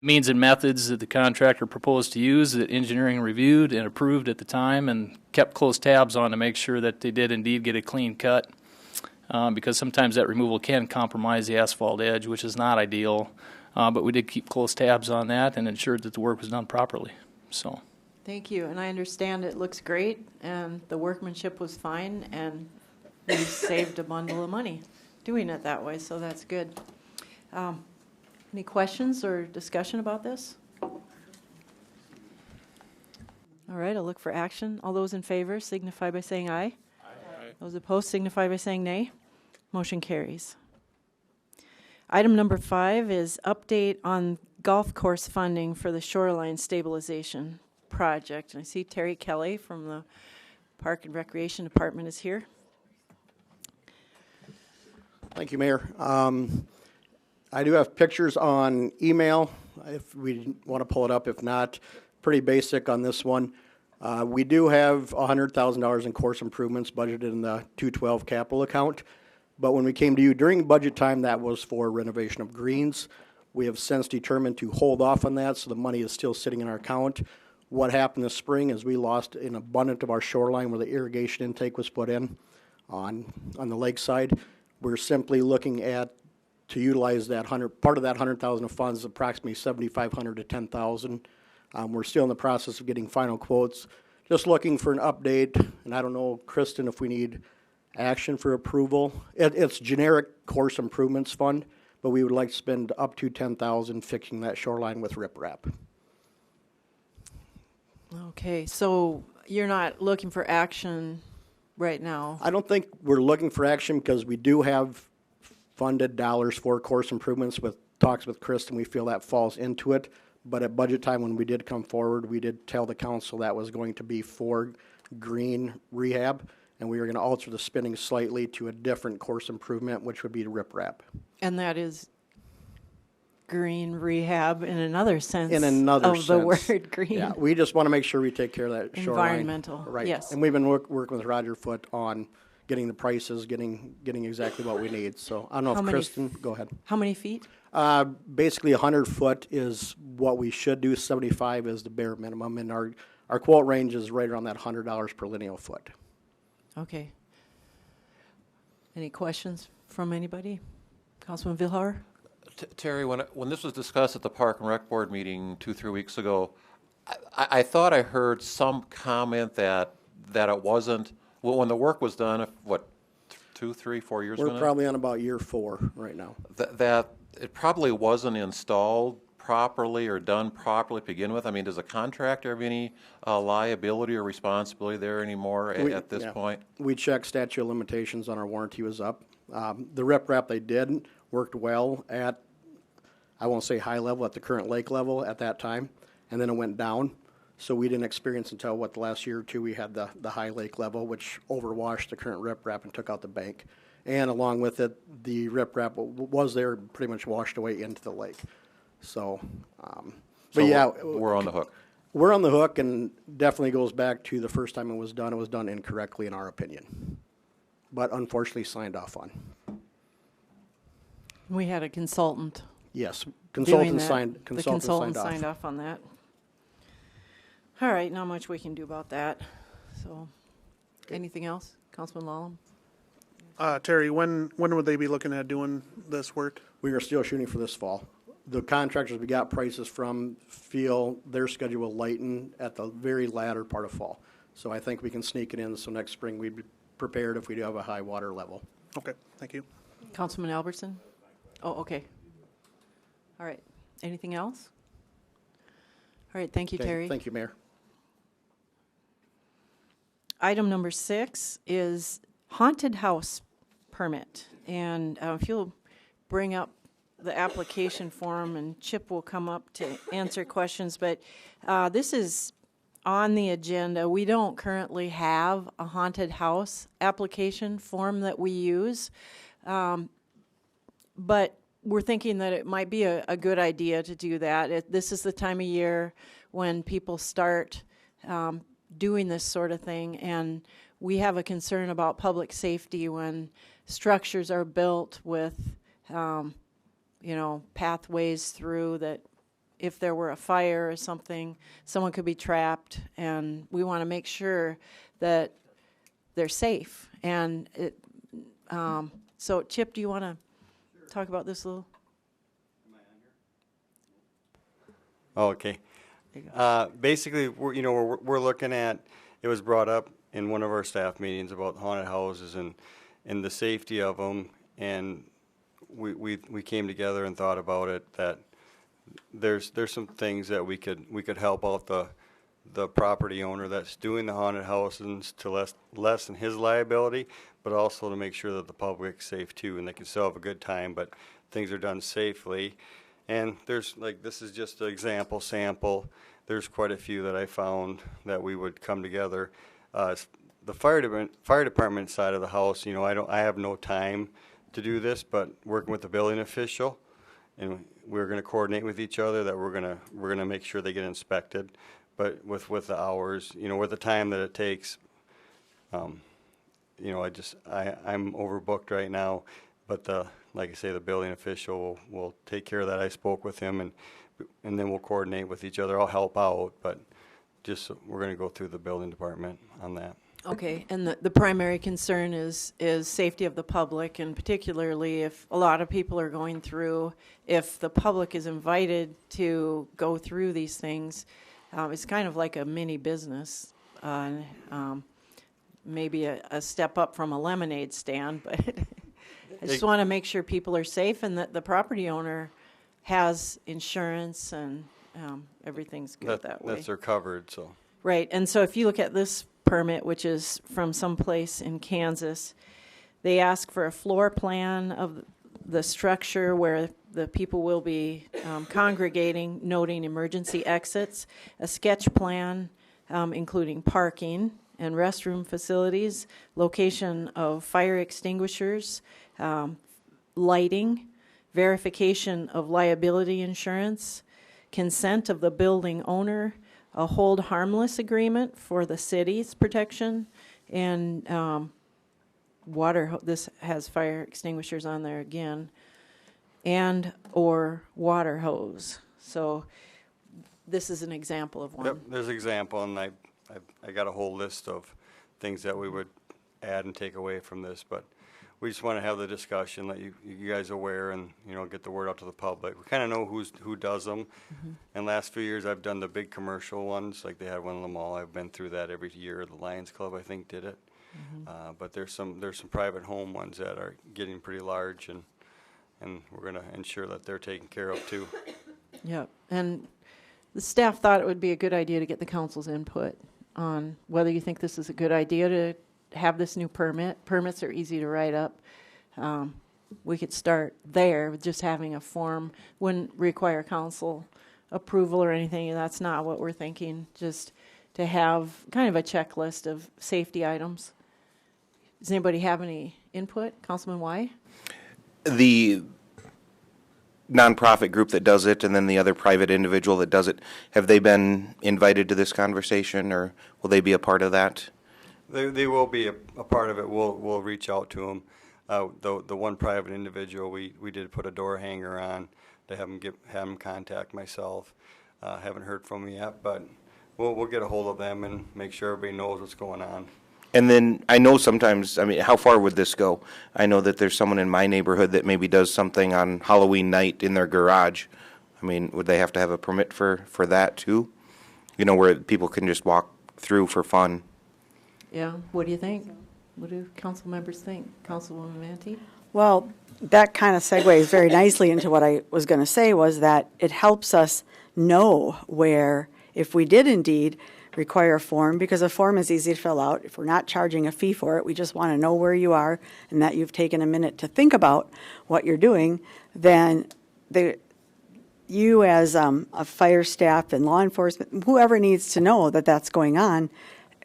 means and methods that the contractor proposed to use that engineering reviewed and approved at the time and kept close tabs on to make sure that they did indeed get a clean cut. Because sometimes that removal can compromise the asphalt edge, which is not ideal. But we did keep close tabs on that and ensured that the work was done properly. So, thank you, and I understand it looks great, and the workmanship was fine, and we saved a bundle of money doing it that way, so that's good. Any questions or discussion about this? All right, I'll look for action. All those in favor signify by saying aye. Aye. Those opposed signify by saying nay. Motion carries. Item number 5 is update on golf course funding for the shoreline stabilization project. And I see Terry Kelly from the Park and Recreation Department is here. Thank you, Mayor. I do have pictures on email if we want to pull it up. If not, pretty basic on this one. We do have $100,000 in course improvements budgeted in the 212 capital account. But when we came to you during budget time, that was for renovation of greens. We have since determined to hold off on that, so the money is still sitting in our account. What happened this spring is we lost an abundance of our shoreline where the irrigation intake was put in on the lakeside. We're simply looking at to utilize that part of that 100,000 of funds, approximately 7,500 to 10,000. We're still in the process of getting final quotes. Just looking for an update, and I don't know, Kristen, if we need action for approval. It's generic course improvements fund, but we would like to spend up to 10,000 fixing that shoreline with riprap. Okay, so you're not looking for action right now? I don't think we're looking for action because we do have funded dollars for course improvements with talks with Kristen. We feel that falls into it, but at budget time when we did come forward, we did tell the council that was going to be for green rehab, and we were going to alter the spending slightly to a different course improvement, which would be the riprap. And that is green rehab in another sense of the word green. Yeah, we just want to make sure we take care of that shoreline. Environmental, right. Yes. And we've been working with Roger Foote on getting the prices, getting exactly what we need. So I don't know if Kristen, go ahead. How many feet? Basically 100 foot is what we should do. 75 is the bare minimum, and our quote range is right around that $100 per lineal foot. Okay. Any questions from anybody? Councilman Villar? Terry, when this was discussed at the Park and Rec Board meeting 2-3 weeks ago, I thought I heard some comment that it wasn't, well, when the work was done, 2, 3, 4 years ago? We're probably on about year 4 right now. That it probably wasn't installed properly or done properly to begin with. I mean, does a contractor have any liability or responsibility there anymore at this point? We checked statute of limitations on our warranty was up. The riprap they did worked well at, I won't say high level, at the current lake level at that time, and then it went down. So we didn't experience until, the last year or two we had the high lake level, which overwashed the current riprap and took out the bank. And along with it, the riprap was there, pretty much washed away into the lake. So, but yeah. We're on the hook. We're on the hook, and definitely goes back to the first time it was done incorrectly in our opinion. But unfortunately signed off on. We had a consultant. Yes, consultant signed off on that. All right, not much we can do about that. So, anything else, Councilman Lallam? Terry, when would they be looking at doing this work? We are still shooting for this fall. The contractors we got prices from feel their schedule will lighten at the very latter part of fall. So I think we can sneak it in, so next spring we'd be prepared if we do have a high water level. Okay, thank you. Councilman Albertson? Oh, okay. All right. Anything else? All right, thank you, Terry. Thank you, Mayor. Item number 6 is haunted house permit. And if you'll bring up the application form, and Chip will come up to answer questions. But this is on the agenda. We don't currently have a haunted house application form that we use. But we're thinking that it might be a good idea to do that. This is the time of year when people start doing this sort of thing, and we have a concern about public safety when structures are built with, pathways through that if there were a fire or something, someone could be trapped, and we want to make sure that they're safe. And so, Chip, do you want to talk about this a little? Oh, okay. Basically, we're looking at, it was brought up in one of our staff meetings about haunted houses and the safety of them, and we came together and thought about it, that there's some things that we could help out the property owner that's doing the haunted houses to lessen his liability, but also to make sure that the public's safe too, and they can still have a good time, but things are done safely. And there's, like, this is just an example sample. There's quite a few that I found that we would come together. The fire department side of the house, I have no time to do this, but working with the building official, and we're going to coordinate with each other that we're going to make sure they get inspected. But with the hours, with the time that it takes, I'm overbooked right now. But like I say, the building official will take care of that. I spoke with him, and then we'll coordinate with each other. I'll help out, but we're going to go through the building department on that. Okay, and the primary concern is safety of the public, and particularly if a lot of people are going through, if the public is invited to go through these things, it's kind of like a mini business, maybe a step up from a lemonade stand, but I just want to make sure people are safe and that the property owner has insurance and everything's good that way. They're covered, so. Right, and so if you look at this permit, which is from someplace in Kansas, they ask for a floor plan of the structure where the people will be congregating, noting emergency exits, a sketch plan including parking and restroom facilities, location of fire extinguishers, lighting, verification of liability insurance, consent of the building owner, a hold harmless agreement for the city's protection, and this has fire extinguishers on there again, and or water hose. So this is an example of one. Yep, there's an example, and I got a whole list of things that we would add and take away from this, but we just want to have the discussion, let you guys aware, and get the word out to the public. We kind of know who does them. Mm-hmm. And last few years, I've done the big commercial ones, like they had one in the mall. I've been through that every year. The Lions Club, I think, did it. Mm-hmm. But there's some private home ones that are getting pretty large, and we're going to ensure that they're taken care of too. Yep, and the staff thought it would be a good idea to get the council's input on whether you think this is a good idea to have this new permit. Permits are easy to write up. We could start there with just having a form. Wouldn't require council approval or anything, and that's not what we're thinking. Just to have kind of a checklist of safety items. Does anybody have any input? Councilman Y? The nonprofit group that does it and then the other private individual that does it, have they been invited to this conversation, or will they be a part of that? They will be a part of it. We'll reach out to them. The one private individual, we did put a door hanger on to have him contact myself. Haven't heard from him yet, but we'll get a hold of them and make sure everybody knows what's going on. And then I know sometimes, how far would this go? I know that there's someone in my neighborhood that maybe does something on Halloween night in their garage. Would they have to have a permit for that too? Where people can just walk through for fun. Yeah, what do you think? What do council members think? Councilwoman Manti? Well, that kind of segues very nicely into what I was going to say, was that it helps us know where, if we did indeed require a form, because a form is easy to fill out. If we're not charging a fee for it, we just want to know where you are and that you've taken a minute to think about what you're doing, then you as a fire staff and law enforcement, whoever needs to know that that's going on,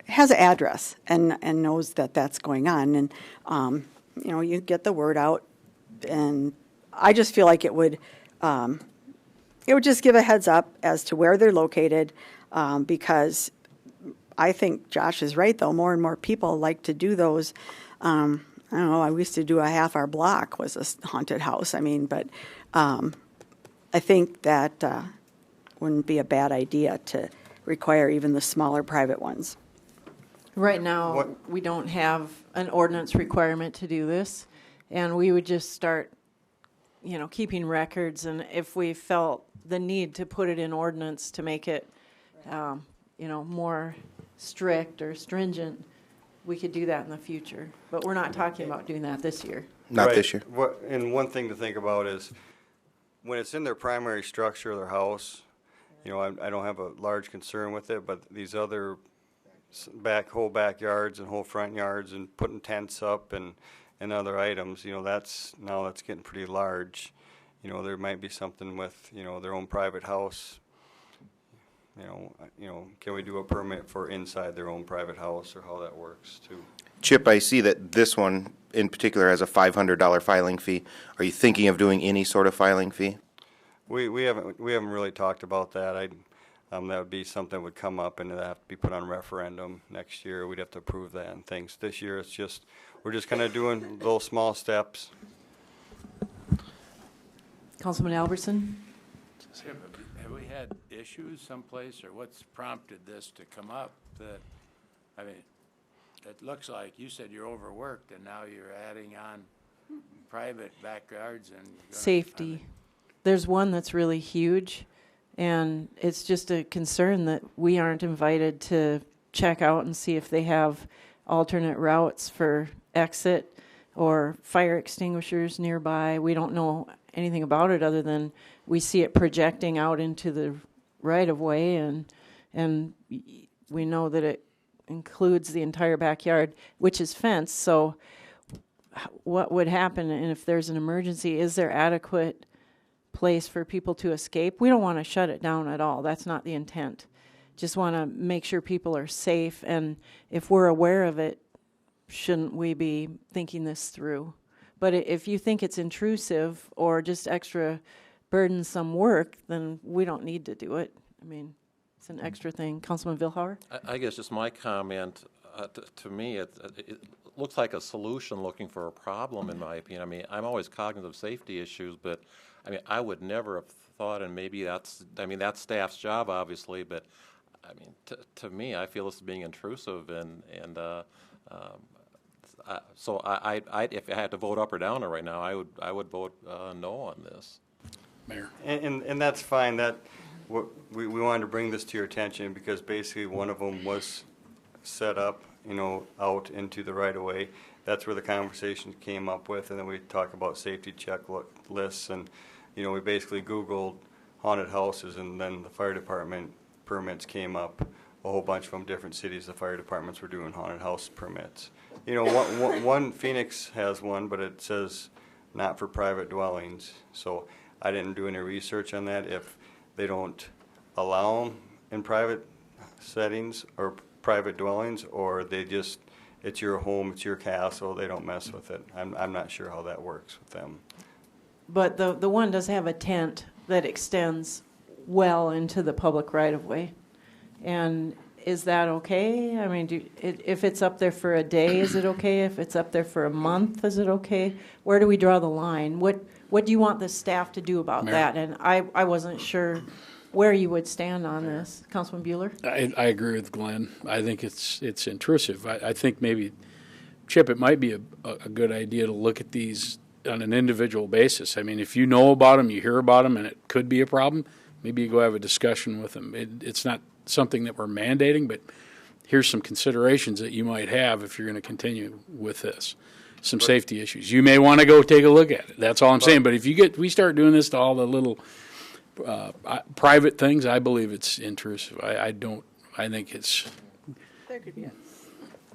has an address and knows that that's going on. And, you get the word out. And I just feel like it would just give a heads up as to where they're located, because I think Josh is right, though. More and more people like to do those. I don't know, I used to do a half our block was a haunted house. But I think that wouldn't be a bad idea to require even the smaller private ones. Right now, What- we don't have an ordinance requirement to do this, and we would just start, keeping records, and if we felt the need to put it in ordinance to make it, more strict or stringent, we could do that in the future. But we're not talking about doing that this year. Not Right. this year. And one thing to think about is when it's in their primary structure of their house, I don't have a large concern with it, but these other whole backyards and whole front yards and putting tents up and other items, that's getting pretty large. There might be something with, their own private house. Can we do a permit for inside their own private house or how that works too? Chip, I see that this one in particular has a $500 filing fee. Are you thinking of doing any sort of filing fee? We haven't really talked about that. That would be something that would come up and it'd have to be put on referendum next year. We'd have to approve that and things. This year we're just kind of doing little small steps. Councilman Albertson? Have we had issues someplace, or what's prompted this to come up? It looks like you said you're overworked, and now you're adding on private backyards and Safety. There's one that's really huge, and it's just a concern that we aren't invited to check out and see if they have alternate routes for exit or fire extinguishers nearby. We don't know anything about it other than we see it projecting out into the right-of-way, and we know that it includes the entire backyard, which is fenced. So what would happen, and if there's an emergency, is there adequate place for people to escape? We don't want to shut it down at all. That's not the intent. Just want to make sure people are safe, and if we're aware of it, shouldn't we be thinking this through? But if you think it's intrusive or just extra burdensome work, then we don't need to do it. It's an extra thing. Councilman Vilhauer? I guess just my comment, to me, it looks like a solution looking for a problem, in my opinion. I'm always cognizant of safety issues, but I would never have thought, and maybe that's staff's job, obviously, but to me, I feel this is being intrusive, so if I had to vote up or down right now, I would vote no on this. Mayor. And that's fine. We wanted to bring this to your attention because basically one of them was set up, out into the right of way. That's where the conversation came up with, and then we talk about safety checklists, and we basically Googled haunted houses, and then the fire department permits came up. A whole bunch from different cities. The fire departments were doing haunted house permits. One Phoenix has one, but it says not for private dwellings. So I didn't do any research on that. If they don't allow them in private settings or private dwellings, or it's your home, it's your castle, they don't mess with it. I'm not sure how that works with them. But the one does have a tent that extends well into the public right-of-way. And is that okay? If it's up there for a day, is it okay? If it's up there for a month, is it okay? Where do we draw the line? What do you want the staff to do about Mayor. that? And I wasn't sure where you would stand on this. Councilman Bueller? I agree with Glenn. I think it's intrusive. I think maybe, Chip, it might be a good idea to look at these on an individual basis. If you know about them, you hear about them, and it could be a problem, maybe you go have a discussion with them. It's not something that we're mandating, but here's some considerations that you might have if you're going to continue with this. Some safety issues. You may want to go take a look at it. That's all I'm saying. But if we start doing this to all the little private things, I believe it's intrusive. I think it's. There could be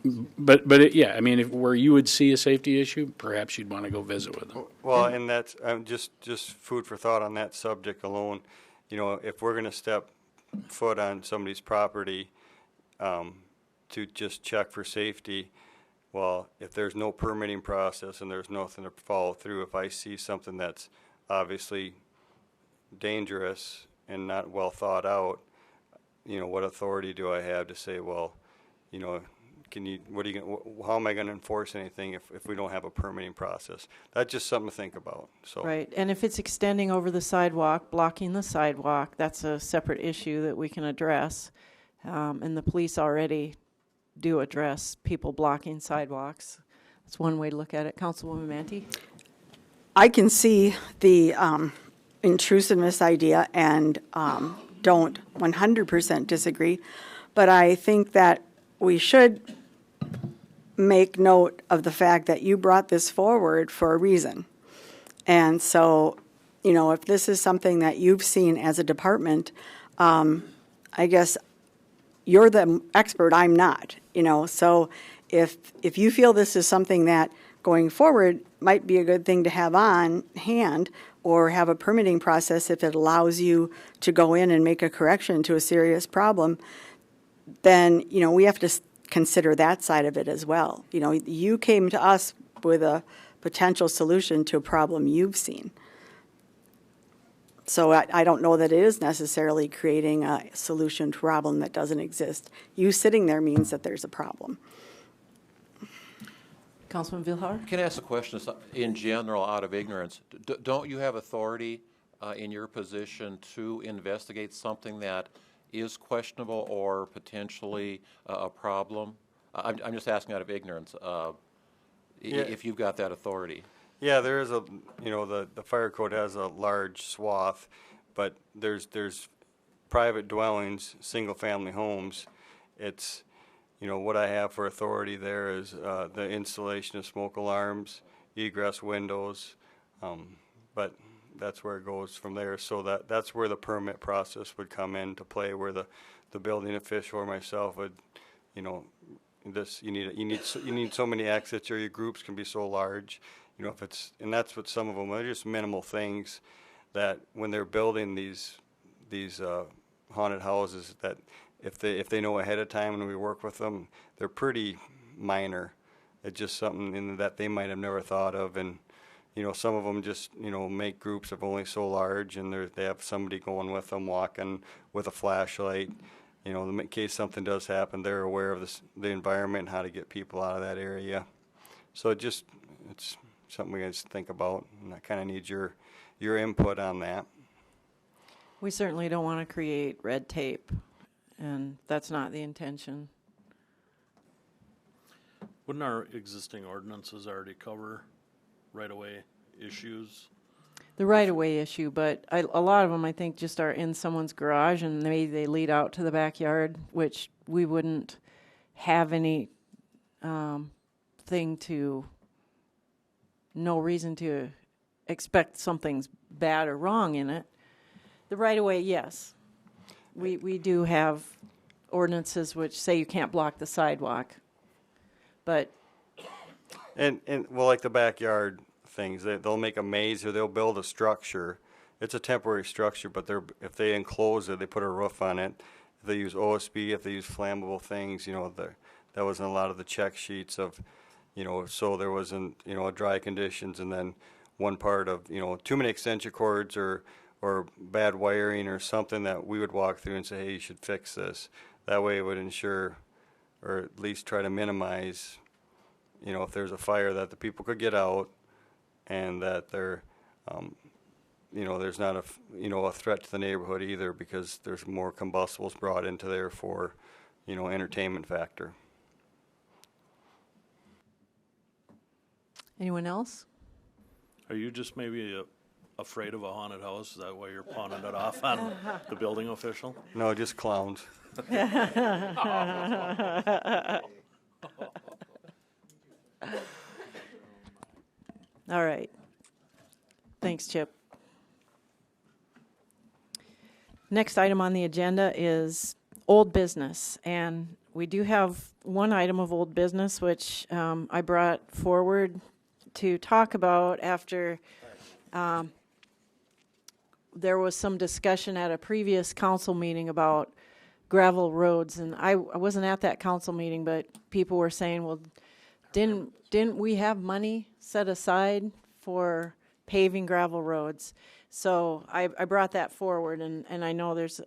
if where you would see a safety issue, perhaps you'd want to go visit with them. Well, and that's just food for thought on that subject alone. If we're going to step foot on somebody's property to just check for safety, well, if there's no permitting process and there's nothing to follow through, if I see something that's obviously dangerous and not well thought out, what authority do I have to say, well, what are you going, how am I going to enforce anything if we don't have a permitting process? That's just something to think about, so. Right, and if it's extending over the sidewalk, blocking the sidewalk, that's a separate issue that we can address. And the police already do address people blocking sidewalks. That's one way to look at it. Councilwoman Manti? I can see the intrusiveness idea and don't 100% disagree, but I think that we should make note of the fact that you brought this forward for a reason. And so, you know, if this is something that you've seen as a department, I guess you're the expert, I'm not, you know. So if you feel this is something that going forward might be a good thing to have on hand or have a permitting process if it allows you to go in and make a correction to a serious problem, then, you know, we have to consider that side of it as well. You know, you came to us with a potential solution to a problem you've seen. So I don't know that it is necessarily creating a solution to a problem that doesn't exist. You sitting there means that there's a problem. Councilman Vilhar? Can I ask a question in general out of ignorance? Don't you have authority in your position to investigate something that is questionable or potentially a problem? I'm just asking out of ignorance if you've got that authority. Yeah, there is the fire code has a large swath, but there's private dwellings, single-family homes. It's, you know, what I have for authority there is the installation of smoke alarms, egress windows, but that's where it goes from there. So that's where the permit process would come into play, where the building official or myself would, you know, you need so many exits, or your groups can be so large. You know, and that's what some of them are, just minimal things that when they're building these haunted houses, that if they know ahead of time and we work with them, they're pretty minor. It's just something that they might have never thought of, and you know, some of them just, you know, make groups of only so large, and they have somebody going with them, walking with a flashlight. You know, in case something does happen, they're aware of the environment and how to get people out of that area. So it's something we guys think about, and I kind of need your input on that. We certainly don't want to create red tape, and that's not the intention. Wouldn't our existing ordinances already cover right-of-way issues? The right-of-way issue, but a lot of them, I think, just are in someone's garage, and maybe they lead out to the backyard, which we wouldn't have any no reason to expect something's bad or wrong in it. The right-of-way, yes. We do have ordinances which say you can't block the sidewalk, but... And well, like the backyard things, they'll make a maze or they'll build a structure. It's a temporary structure, but if they enclose it, they put a roof on it. If they use OSB, if they use flammable things, you know, that was in a lot of the check sheets of, you know, so there wasn't, you know, dry conditions, and then one part of, you know, too many extension cords or bad wiring or something that we would walk through and say, hey, you should fix this. That way it would ensure, or at least try to minimize, you know, if there's a fire, that the people could get out, and that they're, you know, there's not a threat to the neighborhood either, because there's more combustibles brought into there for, you know, entertainment factor. Anyone else? Are you just maybe afraid of a haunted house? Is that why you're pawning it off on the building official? No, just clowns. All right. Thanks, Chip. Next item on the agenda is old business, and we do have one item of old business which I brought forward to talk about after there was some discussion at a previous council meeting about gravel roads, and I wasn't at that council meeting, but people were saying, well, didn't we have money set aside for paving gravel roads? So I brought that forward, and I know there's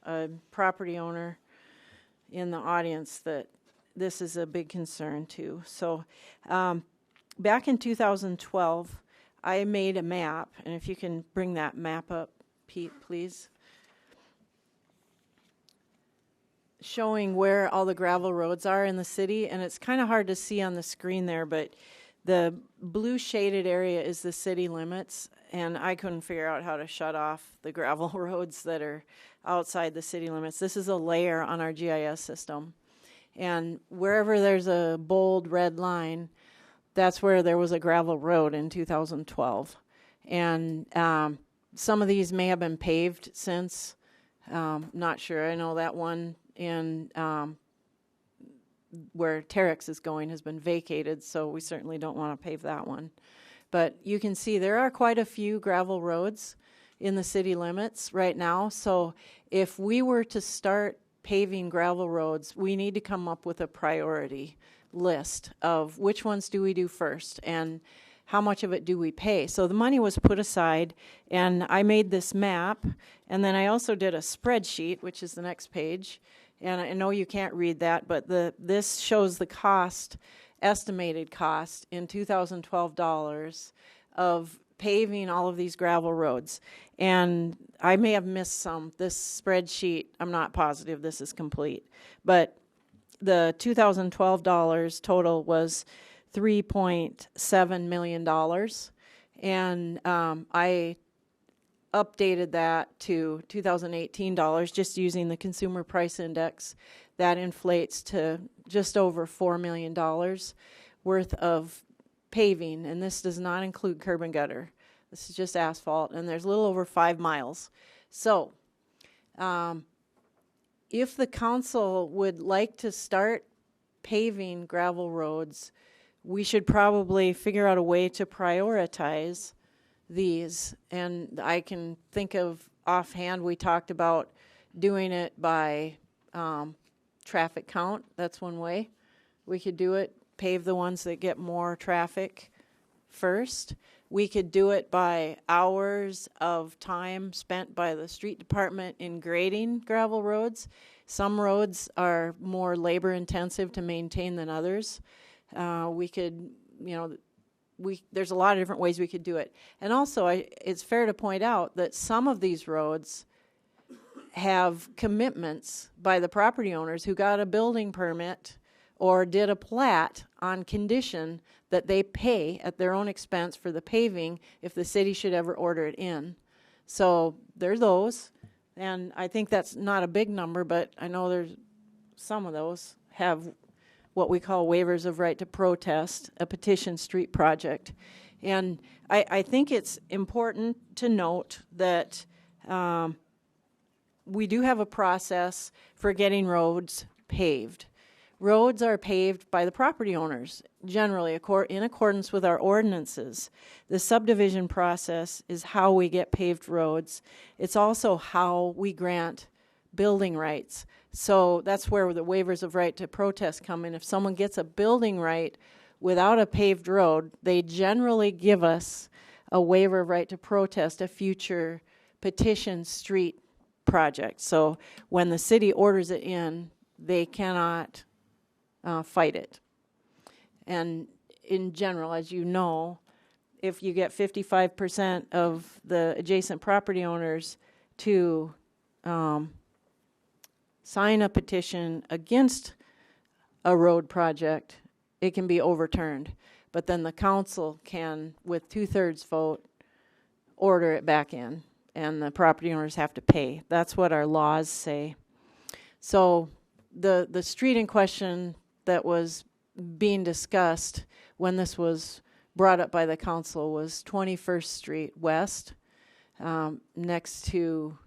a property owner in the audience that this is a big concern too. So back in 2012, I made a map, and if you can bring that map up, Pete, please, showing where all the gravel roads are in the city, and it's kind of hard to see on the screen there, but the blue shaded area is the city limits, and I couldn't figure out how to shut off the gravel roads that are outside the city limits. This is a layer on our GIS system, and wherever there's a bold red line, that's where there was a gravel road in 2012. And some of these may have been paved since, not sure. I know that one in where Terex is going has been vacated, so we certainly don't want to pave that one. But you can see there are quite a few gravel roads in the city limits right now. So if we were to start paving gravel roads, we need to come up with a priority list of which ones do we do first and how much of it do we pay. So the money was put aside, and I made this map, and then I also did a spreadsheet, which is the next page. And I know you can't read that, but this shows the cost, estimated cost in 2012 dollars of paving all of these gravel roads. And I may have missed some. This spreadsheet, I'm not positive this is complete. But the 2012 dollars total was $3.7 million. And I updated that to 2018 dollars just using the consumer price index. That inflates to just over $4 million worth of paving, and this does not include curb and gutter. This is just asphalt, and there's a little over 5 miles. So if the council would like to start paving gravel roads, we should probably figure out a way to prioritize these. And I can think of offhand, we talked about doing it by traffic count. That's one way we could do it. Pave the ones that get more traffic first. We could do it by hours of time spent by the street department in grading gravel roads. Some roads are more labor intensive to maintain than others. We could, there's a lot of different ways we could do it. And also, it's fair to point out that some of these roads have commitments by the property owners who got a building permit or did a plat on condition that they pay at their own expense for the paving if the city should ever order it in. So there's those, and I think that's not a big number, but I know there's some of those have what we call waivers of right to protest, a petition street project. And I think it's important to note that we do have a process for getting roads paved. Roads are paved by the property owners, generally in accordance with our ordinances. The subdivision process is how we get paved roads. It's also how we grant building rights. So that's where the waivers of right to protest come in. If someone gets a building right without a paved road, they generally give us a waiver of right to protest a future petition street project. So when the city orders it in, they cannot fight it. And in general, as you know, if you get 55% of the adjacent property owners to sign a petition against a road project, it can be overturned. But then the council can, with 2/3 vote, order it back in, and the property owners have to pay. That's what our laws say. So the street in question that was being discussed when this was brought up by the council was 21st Street West, next to,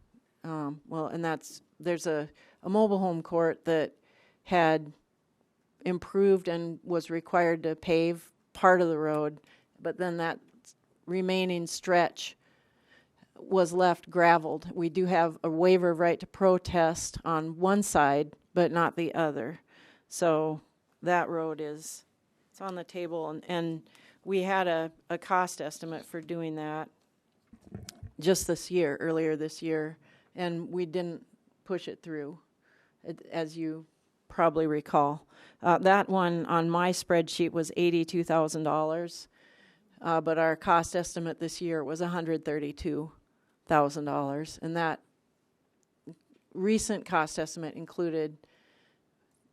there's a mobile home court that had improved and was required to pave part of the road, but then that remaining stretch was left graveled. We do have a waiver of right to protest on one side, but not the other. So that road it's on the table, and we had a cost estimate for doing that just earlier this year, and we didn't push it through. As you probably recall. That one on my spreadsheet was $82,000, but our cost estimate this year was $132,000, and that recent cost estimate included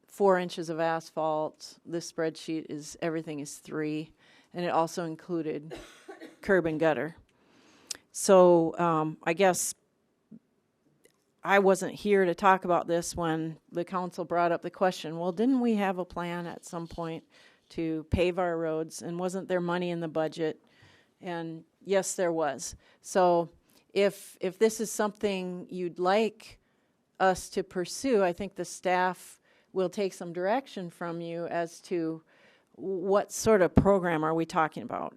4 inches of asphalt. This spreadsheet is everything is 3, and it also included curb and gutter. So I guess I wasn't here to talk about this when the council brought up the question, well, didn't we have a plan at some point to pave our roads, and wasn't there money in the budget? And yes, there was. So if this is something you'd like us to pursue, I think the staff will take some direction from you as to what sort of program are we talking about?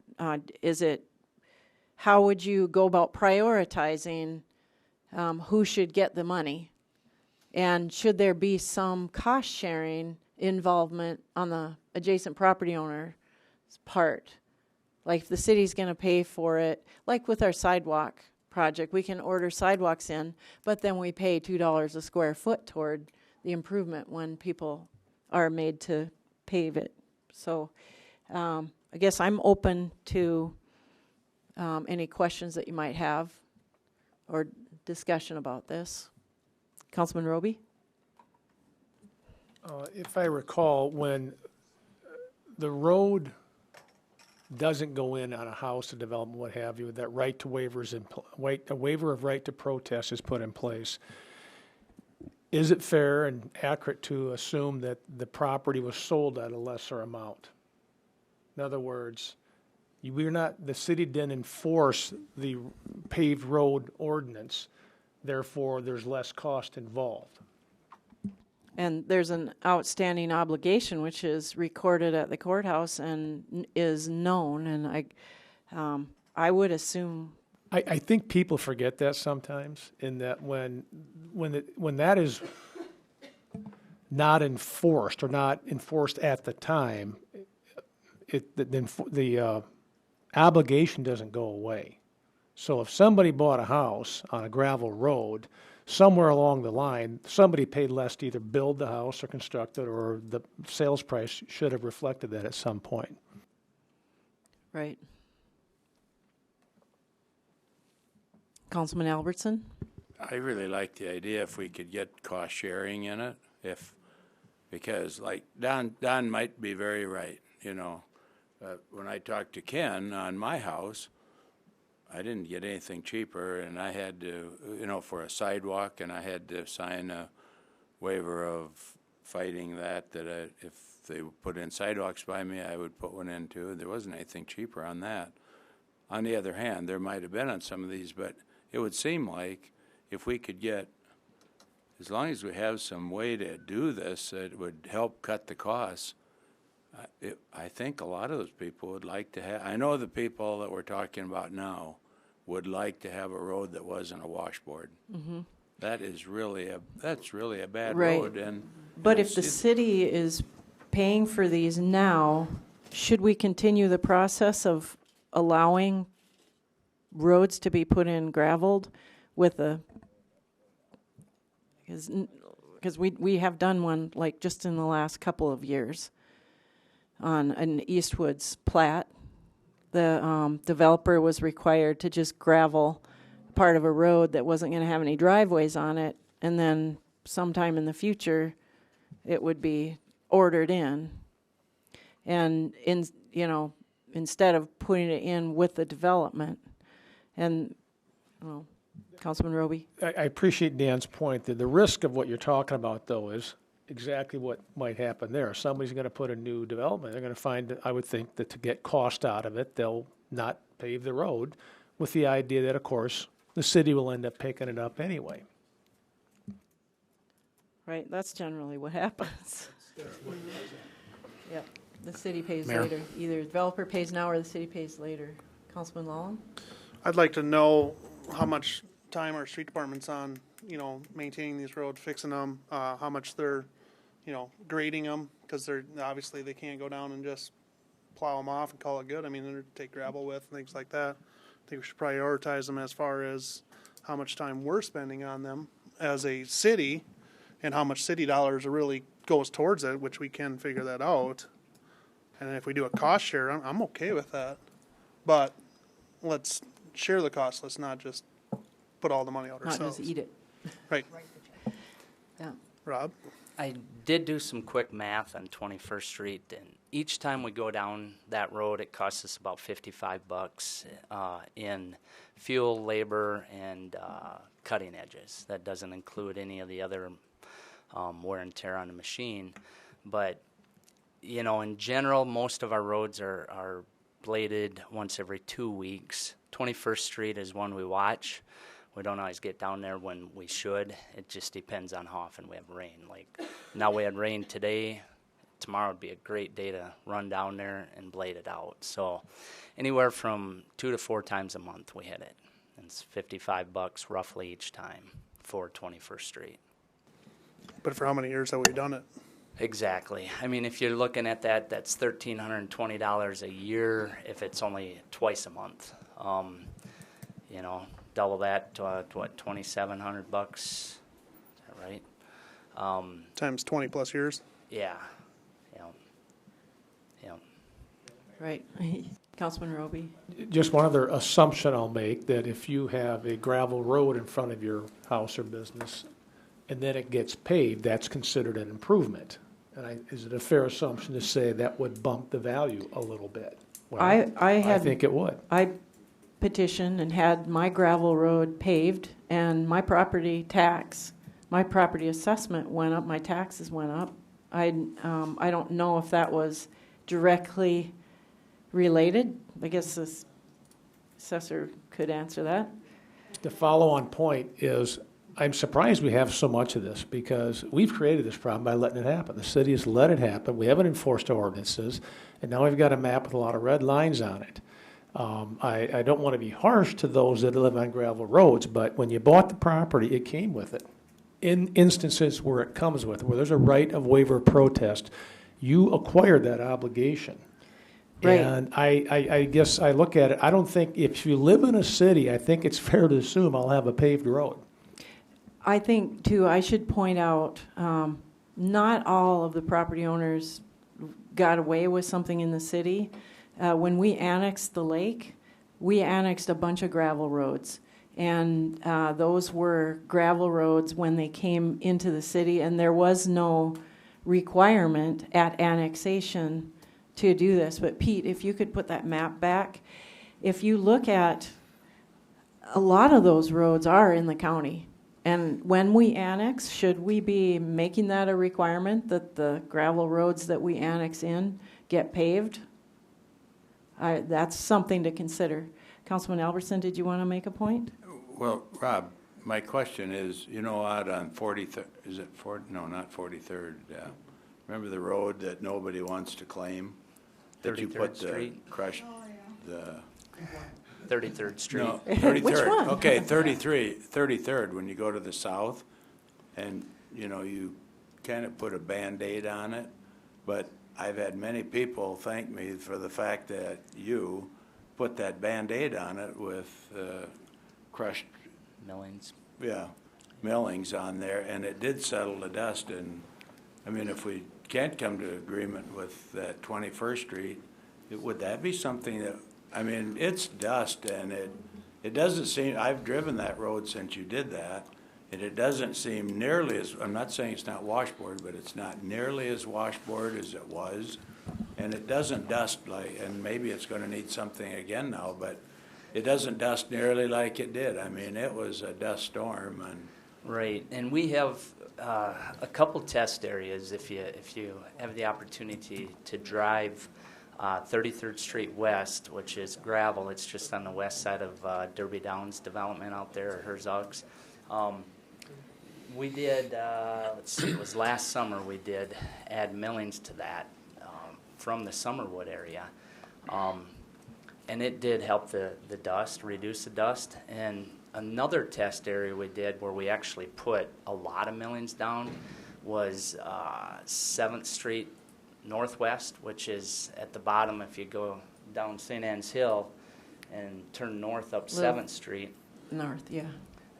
How would you go about prioritizing who should get the money? And should there be some cost sharing involvement on the adjacent property owner's part? Like if the city's going to pay for it, like with our sidewalk project, we can order sidewalks in, but then we pay $2 a square foot toward the improvement when people are made to pave it. So I guess I'm open to any questions that you might have or discussion about this. Councilman Roby? If I recall, when the road doesn't go in on a house, a development, what have you, that right to waivers a waiver of right to protest is put in place. Is it fair and accurate to assume that the property was sold at a lesser amount? In other words, the city didn't enforce the paved road ordinance, therefore there's less cost involved. And there's an outstanding obligation which is recorded at the courthouse and is known, and I would assume. I think people forget that sometimes, in that when that is not enforced or not enforced at the time, the obligation doesn't go away. So if somebody bought a house on a gravel road, somewhere along the line, somebody paid less to either build the house or construct it, or the sales price should have reflected that at some point. Right. Councilman Albertson? I really like the idea if we could get cost sharing in it, because like Don might be very right, when I talked to Ken on my house, I didn't get anything cheaper, and I had to, for a sidewalk, and I had to sign a waiver of fighting that if they put in sidewalks by me, I would put one in too. There wasn't anything cheaper on that. On the other hand, there might have been on some of these, but it would seem like if we could get, as long as we have some way to do this, it would help cut the costs. I think a lot of those people would like to have, I know the people that we're talking about now would like to have a road that wasn't a washboard. Mm-hmm. That's really a bad road. But if the city is paying for these now, should we continue the process of allowing roads to be put in graveled with because we have done one like just in the last couple of years on an Eastwoods plat. The developer was required to just gravel part of a road that wasn't going to have any driveways on it, and then sometime in the future it would be ordered in. And instead of putting it in with the development. And Councilman Roby? I appreciate Dan's point that the risk of what you're talking about, though, is exactly what might happen there. If somebody's going to put a new development, they're going to find, I would think, that to get cost out of it, they'll not pave the road, with the idea that, of course, the city will end up picking it up anyway. Right, that's generally what happens. Yep, the city pays Mayor. later. Either the developer pays now or the city pays later. Councilman Lawler? I'd like to know how much time our street department's on, maintaining these roads, fixing them, how much they're, grading them, because obviously they can't go down and just plow them off and call it good. I mean, they're take gravel with and things like that. I think we should prioritize them as far as how much time we're spending on them as a city, and how much city dollars are really goes towards it, which we can figure that out. And if we do a cost share, I'm okay with that. But let's share the cost. Let's not just put all the money out Not ourselves. just eat it. Right. Yeah. Rob? I did do some quick math on 21st Street, and each time we go down that road, it costs us about $55 in fuel, labor, and cutting edges. That doesn't include any of the other wear and tear on the machine. But, you know, in general, most of our roads are bladed once every 2 weeks. 21st Street is one we watch. We don't always get down there when we should. It just depends on how often we have rain. Like now we had rain today. Tomorrow would be a great day to run down there and blade it out. So anywhere from 2 to 4 times a month we hit it. And it's $55 roughly each time for 21st Street. But for how many years have we done it? Exactly. I mean, if you're looking at that, that's $1,320 a year if it's only twice a month. You know, double that to what, $2,700? Is that right? Times 20 plus years? Yeah. Yeah. Right. Councilman Roby? Just one other assumption I'll make, that if you have a gravel road in front of your house or business, and then it gets paved, that's considered an improvement. And is it a fair assumption to say that would bump the value a little bit? Well, I think it would. I petitioned and had my gravel road paved, and my property assessment went up, my taxes went up. I don't know if that was directly related. I guess the assessor could answer that. The follow-on point is, I'm surprised we have so much of this, because we've created this problem by letting it happen. The city has let it happen. We haven't enforced our ordinances, and now we've got a map with a lot of red lines on it. I don't want to be harsh to those that live on gravel roads, but when you bought the property, it came with it. In instances where it comes with it, where there's a right of waiver of protest, you acquired that obligation. Right. And I guess I look at it, I don't think, if you live in a city, I think it's fair to assume I'll have a paved road. I think, too, I should point out, not all of the property owners got away with something in the city. When we annexed the lake, we annexed a bunch of gravel roads. And those were gravel roads when they came into the city, and there was no requirement at annexation to do this. But Pete, if you could put that map back, if you look at, a lot of those roads are in the county. And when we annex, should we be making that a requirement that the gravel roads that we annex in get paved? That's something to consider. Councilman Albertson, did you want to make a point? Well, Rob, my question is, you know, out on 43rd, is it 40? No, not 43rd. Remember the road that nobody wants to claim? That you 33rd put Street? the crushed, the 33rd Street. No, 33rd. Which one? Okay, 33rd, when you go to the south, and, you know, you kind of put a Band-Aid on it, but I've had many people thank me for the fact that you put that Band-Aid on it with crushed, Millings. yeah, millings on there, and it did settle the dust. And, I mean, if we can't come to agreement with that 21st Street, would that be something that, I mean, it's dust, and it doesn't seem, I've driven that road since you did that, and it doesn't seem nearly as, I'm not saying it's not washboard, but it's not nearly as washboard as it was, and it doesn't dust like, and maybe it's gonna need something again now, but it doesn't dust nearly like it did. I mean, it was a dust storm, and. Right, and we have a couple test areas if you have the opportunity to drive 33rd Street West, which is gravel. It's just on the west side of Derby Downs development out there, Herzog's. We did, let's see, it was last summer we did add millings to that from the Summerwood area. And it did help the dust, reduce the dust. And another test area we did where we actually put a lot of millings down was 7th Street Northwest, which is at the bottom if you go down St. Anne's Hill and turn north up 7th Street. North, yeah.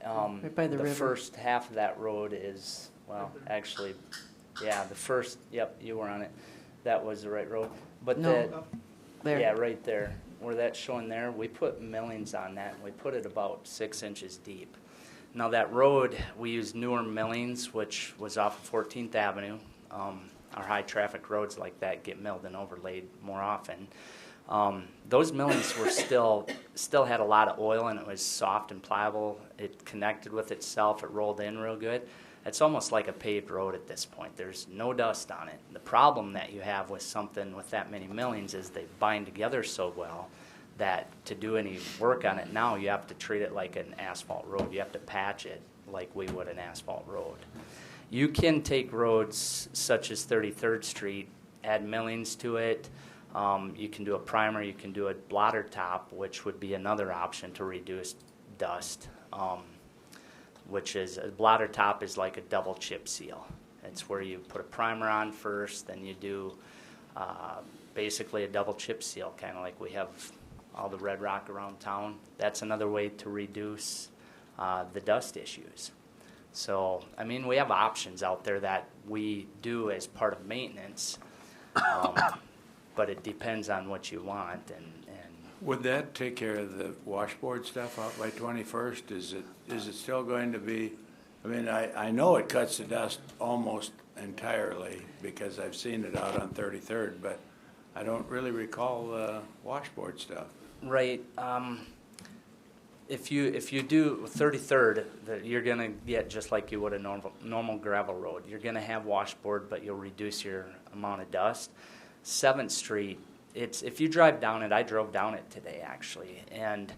Right by the river. First half of that road is, well, actually Yeah, the first, yep, you were on it. That was the right road. But No. that, There. yeah, right there, where that's showing there, we put millings on that, and we put it about 6 inches deep. Now that road, we used newer millings, which was off of 14th Avenue. Our high traffic roads like that get milled and overlaid more often. Those millings were still had a lot of oil, and it was soft and pliable. It connected with itself. It rolled in real good. It's almost like a paved road at this point. There's no dust on it. The problem that you have with something with that many millings is they bind together so well that to do any work on it now, you have to treat it like an asphalt road. You have to patch it like we would an asphalt road. You can take roads such as 33rd Street, add millings to it. You can do a primer, you can do a blotter top, which would be another option to reduce dust, which is a blotter top is like a double chip seal. It's where you put a primer on first, then you do basically a double chip seal, kind of like we have all the red rock around town. That's another way to reduce the dust issues. So, I mean, we have options out there that we do as part of maintenance, but it depends on what you want. And would that take care of the washboard stuff out by 21st? Is it still going to be? I mean, I know it cuts the dust almost entirely because I've seen it out on 33rd, but I don't really recall the washboard stuff. right, if you do 33rd, you're going to get just like you would a normal gravel road. You're going to have washboard, but you'll reduce your amount of dust. 7th Street, if you drive down it, I drove down it today actually, and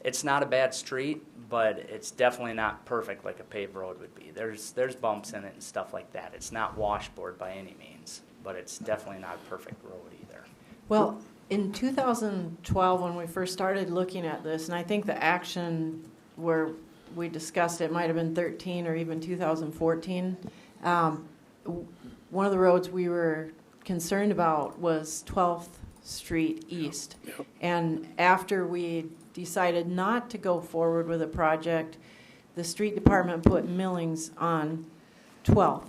it's not a bad street, but it's definitely not perfect like a paved road would be. There's bumps in it and stuff like that. It's not washboard by any means, but it's definitely not a perfect road either. Well, in 2012, when we first started looking at this, and I think the action where we discussed it might have been 13 or even 2014, one of the roads we were concerned about was 12th Street East. Yep. And after we decided not to go forward with a project, the street department put millings on 12th.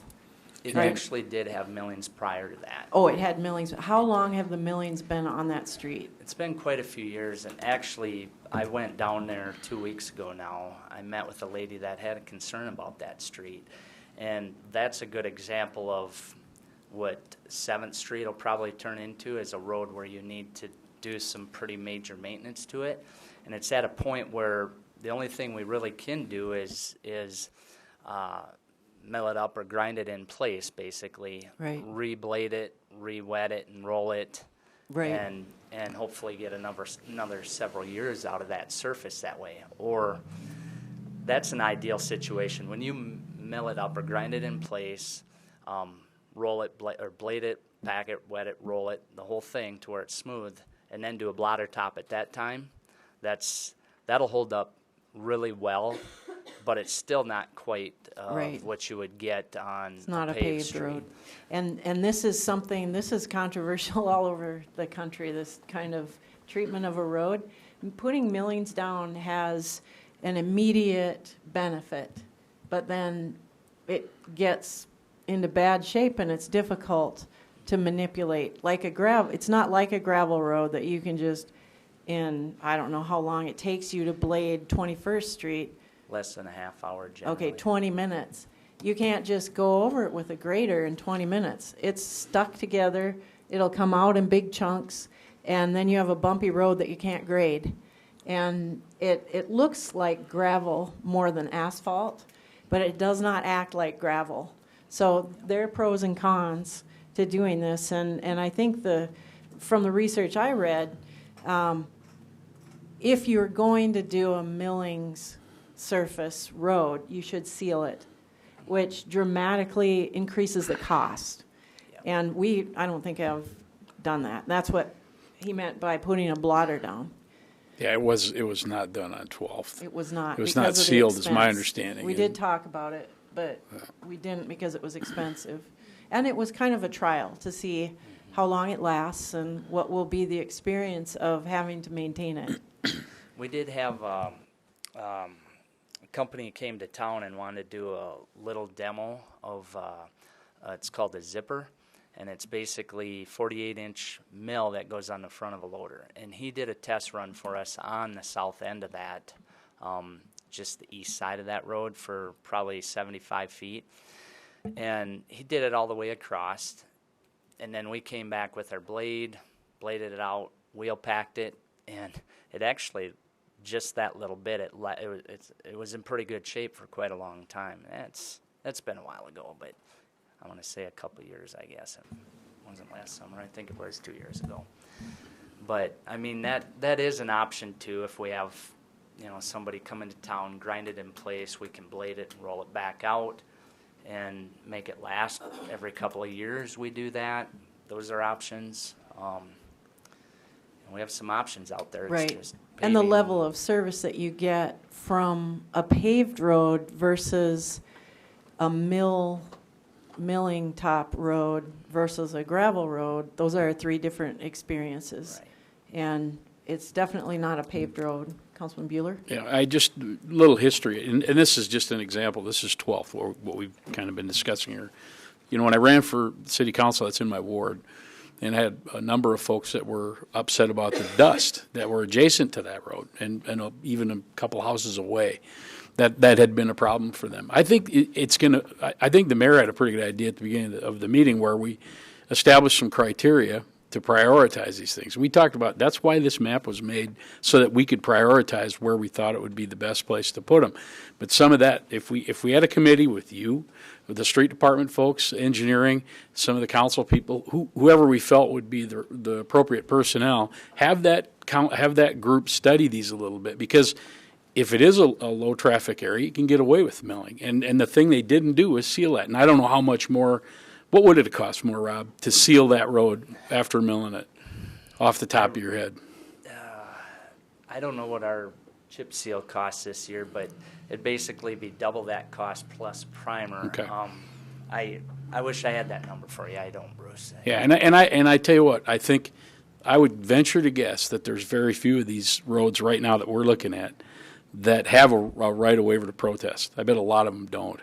It Right. actually did have millings prior to that. Oh, it had millings. How long have the millings been on that street? It's been quite a few years, and actually, I went down there 2 weeks ago now. I met with a lady that had a concern about that street, and that's a good example of what 7th Street will probably turn into, is a road where you need to do some pretty major maintenance to it, and it's at a point where the only thing we really can do is mill it up or grind it in place, basically. Right. Reblade it, re-wet it, and roll it. Right. And hopefully get another several years out of that surface that way. Or that's an ideal situation. When you mill it up or grind it in place, roll it, or blade it, pack it, wet it, roll it, the whole thing to where it's smooth, and then do a blotter top at that time, that'll hold up really well. But it's still not quite Right. what you would get on It's not a paved paved street. road. And this is controversial all over the country, this kind of treatment of a road. Putting millings down has an immediate benefit, but then it gets into bad shape and it's difficult to manipulate. It's not like a gravel road that you can just, I don't know how long it takes you to blade 21st Street. Less than a half hour generally. Okay, 20 minutes. You can't just go over it with a grader in 20 minutes. It's stuck together. It'll come out in big chunks, and then you have a bumpy road that you can't grade. And it looks like gravel more than asphalt, but it does not act like gravel. So there are pros and cons to doing this, and I think from the research I read, if you're going to do a millings surface road, you should seal it, which dramatically increases the cost. Yep. And I don't think have done that. That's what he meant by putting a blotter down. Yeah, it was not done on 12th. It was not. It was because not of the sealed, is my expense. understanding. We did talk about it, but we didn't because it was expensive. And it was kind of a trial to see how long it lasts and what will be the experience of having to maintain it. We did have a company came to town and wanted to do a little demo of It's called a zipper, and it's basically 48-inch mill that goes on the front of a loader. And he did a test run for us on the south end of that, just the east side of that road for probably 75 feet. And he did it all the way across. And then we came back with our bladed it out, wheel packed it, and it actually, just that little bit, it was in pretty good shape for quite a long time. That's been a while ago, but I want to say a couple of years, I guess. It wasn't last summer. I think it was 2 years ago. But I mean, that is an option too. If we have, somebody come into town, grind it in place, we can blade it and roll it back out and make it last every couple of years. We do that. Those are options. And we have some options out there. It's Right. just And the paving. level of service that you get from a paved road versus a milling top road versus a gravel road, those are three different experiences. Right. And it's definitely not a paved road. Councilman Bueller? Yeah, little history, and this is just an example. This is 12th, or what we've kind of been discussing here. When I ran for city council, that's in my ward, and I had a number of folks that were upset about the dust that were adjacent to that road, and even a couple houses away. That had been a problem for them. I think I think the mayor had a pretty good idea at the beginning of the meeting where we established some criteria to prioritize these things. We talked about that's why this map was made, so that we could prioritize where we thought it would be the best place to put them. But some of that, if we had a committee with you, with the street department folks, engineering, some of the council people, whoever we felt would be the appropriate personnel, have that group study these a little bit, because if it is a low traffic area, you can get away with milling. And the thing they didn't do was seal that. And I don't know how much more. What would it cost more, Rob, to seal that road after milling it, off the top of your head? I don't know what our chip seal costs this year, but it'd basically be double that cost plus primer. Okay. I wish I had that number for you. I don't, Bruce. Yeah, and I tell you what, I think I would venture to guess that there's very few of these roads right now that we're looking at that have a right of waiver to protest. I bet a lot of them don't.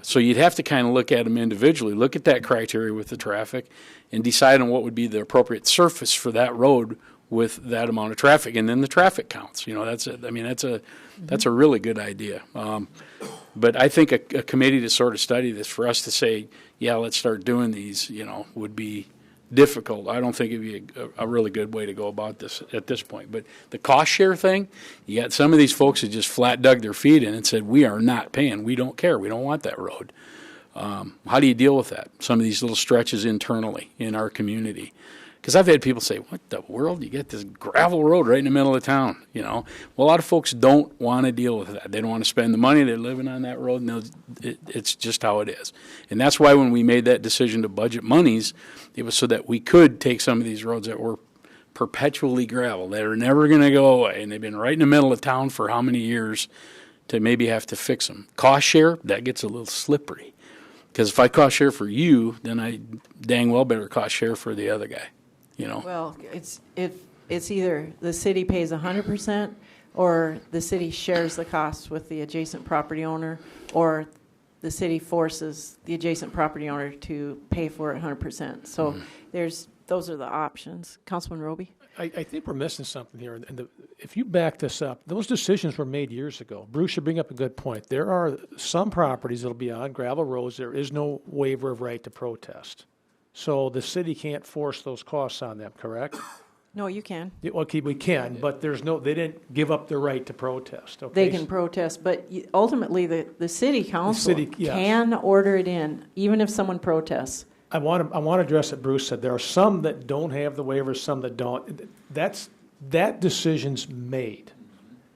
So you'd have to kind of look at them individually, look at that criteria with the traffic, and decide on what would be the appropriate surface for that road with that amount of traffic, and then the traffic counts. That's a really good idea. But I think a committee to sort of study this, for us to say, yeah, let's start doing these, would be difficult. I don't think it'd be a really good way to go about this at this point. But the cost share thing, you got some of these folks that just flat dug their feet in and said, we are not paying. We don't care. We don't want that road. How do you deal with that? Some of these little stretches internally in our community. Because I've had people say, what the world? You get this gravel road right in the middle of town, Well, a lot of folks don't want to deal with that. They don't want to spend the money. They're living on that road, and it's just how it is. And that's why when we made that decision to budget monies, it was so that we could take some of these roads that were perpetually gravel, that are never going to go away, and they've been right in the middle of town for how many years, to maybe have to fix them. Cost share, that gets a little slippery. Because if I cost share for you, then I dang well better cost share for the other guy. Well, it's either the city pays 100% or the city shares the cost with the adjacent property owner, or the city forces the adjacent property owner to pay for it 100%. So those are the options. Councilman Roby? I think we're missing something here. And if you back this up, those decisions were made years ago. Bruce, you bring up a good point. There are some properties that will be on gravel roads. There is no waiver of right to protest. So the city can't force those costs on them, correct? No, you can. Okay, we can, but they didn't give up their right to protest, okay? They can protest, but ultimately the city council can order it in, even if someone protests. I want to address what Bruce said. There are some that don't have the waivers, some that don't. That decision's made.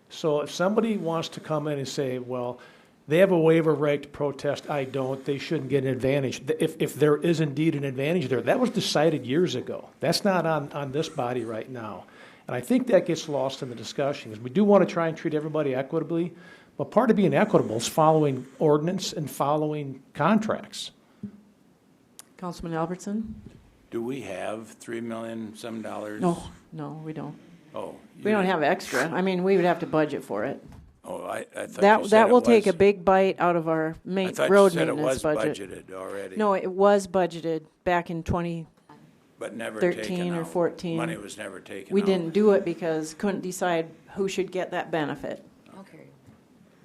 So if somebody wants to come in and say, well, they have a waiver of right to protest, I don't, they shouldn't get an advantage. If there is indeed an advantage there, that was decided years ago. That's not on this body right now. And I think that gets lost in the discussion, because we do want to try and treat everybody equitably, but part of being equitable is following ordinance and following contracts. Councilman Albertson? Do we have $3 million some dollars? No, we don't. Oh. We don't have extra. I mean, we would have to budget for it. Oh, I thought That you said that will it take a was- big bite out of our I thought road you said it maintenance was budget. budgeted already. No, it was budgeted back in 20. But never 13 taken or out. 14. Money was never taken We out. didn't do it because couldn't decide who should get that benefit. Okay.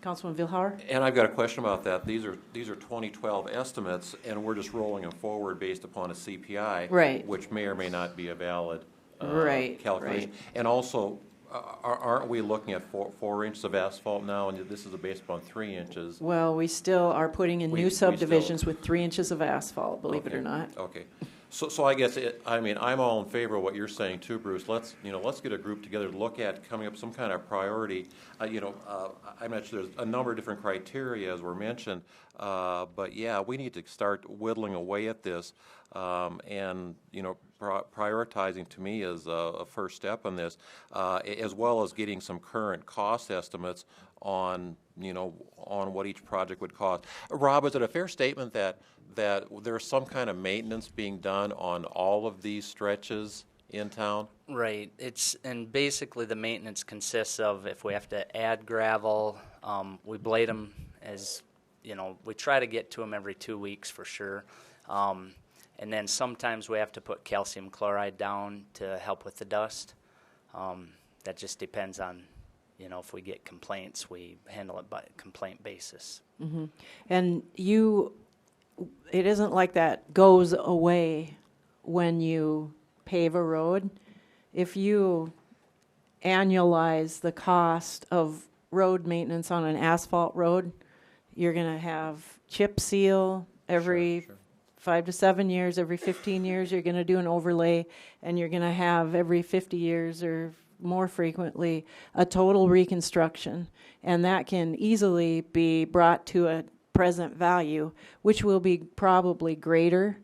Councilman Vilhauer? And I've got a question about that. These are 2012 estimates, and we're just rolling them forward based upon a CPI. Right. Which may or may not be a valid Right, calculation. right. And also, aren't we looking at 4 inches of asphalt now, and this is based upon 3 inches? Well, we still are putting in We new still- subdivisions with 3 inches of asphalt, believe it or Okay, not. Okay. So I guess I'm all in favor of what you're saying too, Bruce. Let's get a group together to look at coming up with some kind of priority. I mentioned there's a number of different criteria as were mentioned, but yeah, we need to start whittling away at this, and prioritizing to me is a first step in this, as well as getting some current cost estimates on what each project would cost. Rob, is it a fair statement that there's some kind of maintenance being done on all of these stretches in town? Right. And basically the maintenance consists of if we have to add gravel, we blade them as, we try to get to them every 2 weeks for sure. And then sometimes we have to put calcium chloride down to help with the dust. That just depends on, if we get complaints, we handle it by complaint basis. Mm-hmm. And it isn't like that goes away when you pave a road. If you annualize the cost of road maintenance on an asphalt road, you're going to have chip seal every 5 to 7 years, every 15 years you're going to do an overlay, and you're going to have every 50 years or more frequently a total reconstruction. And that can easily be brought to a present value, which will be probably greater.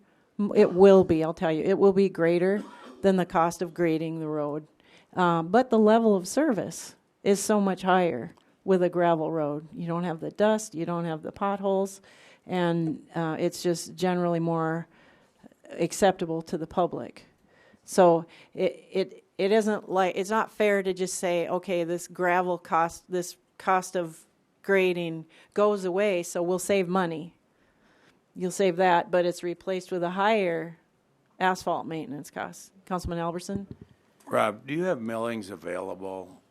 It will be, I'll tell you, it will be greater than the cost of grading the road. But the level of service is so much higher with a gravel road. You don't have the dust, you don't have the potholes, and it's just generally more acceptable to the public. So it isn't like, it's not fair to just say, okay, this gravel cost, this cost of grading goes away, so we'll save money. You'll save that, but it's replaced with a higher asphalt maintenance cost. Councilman Albertson? Rob, do you have millings available,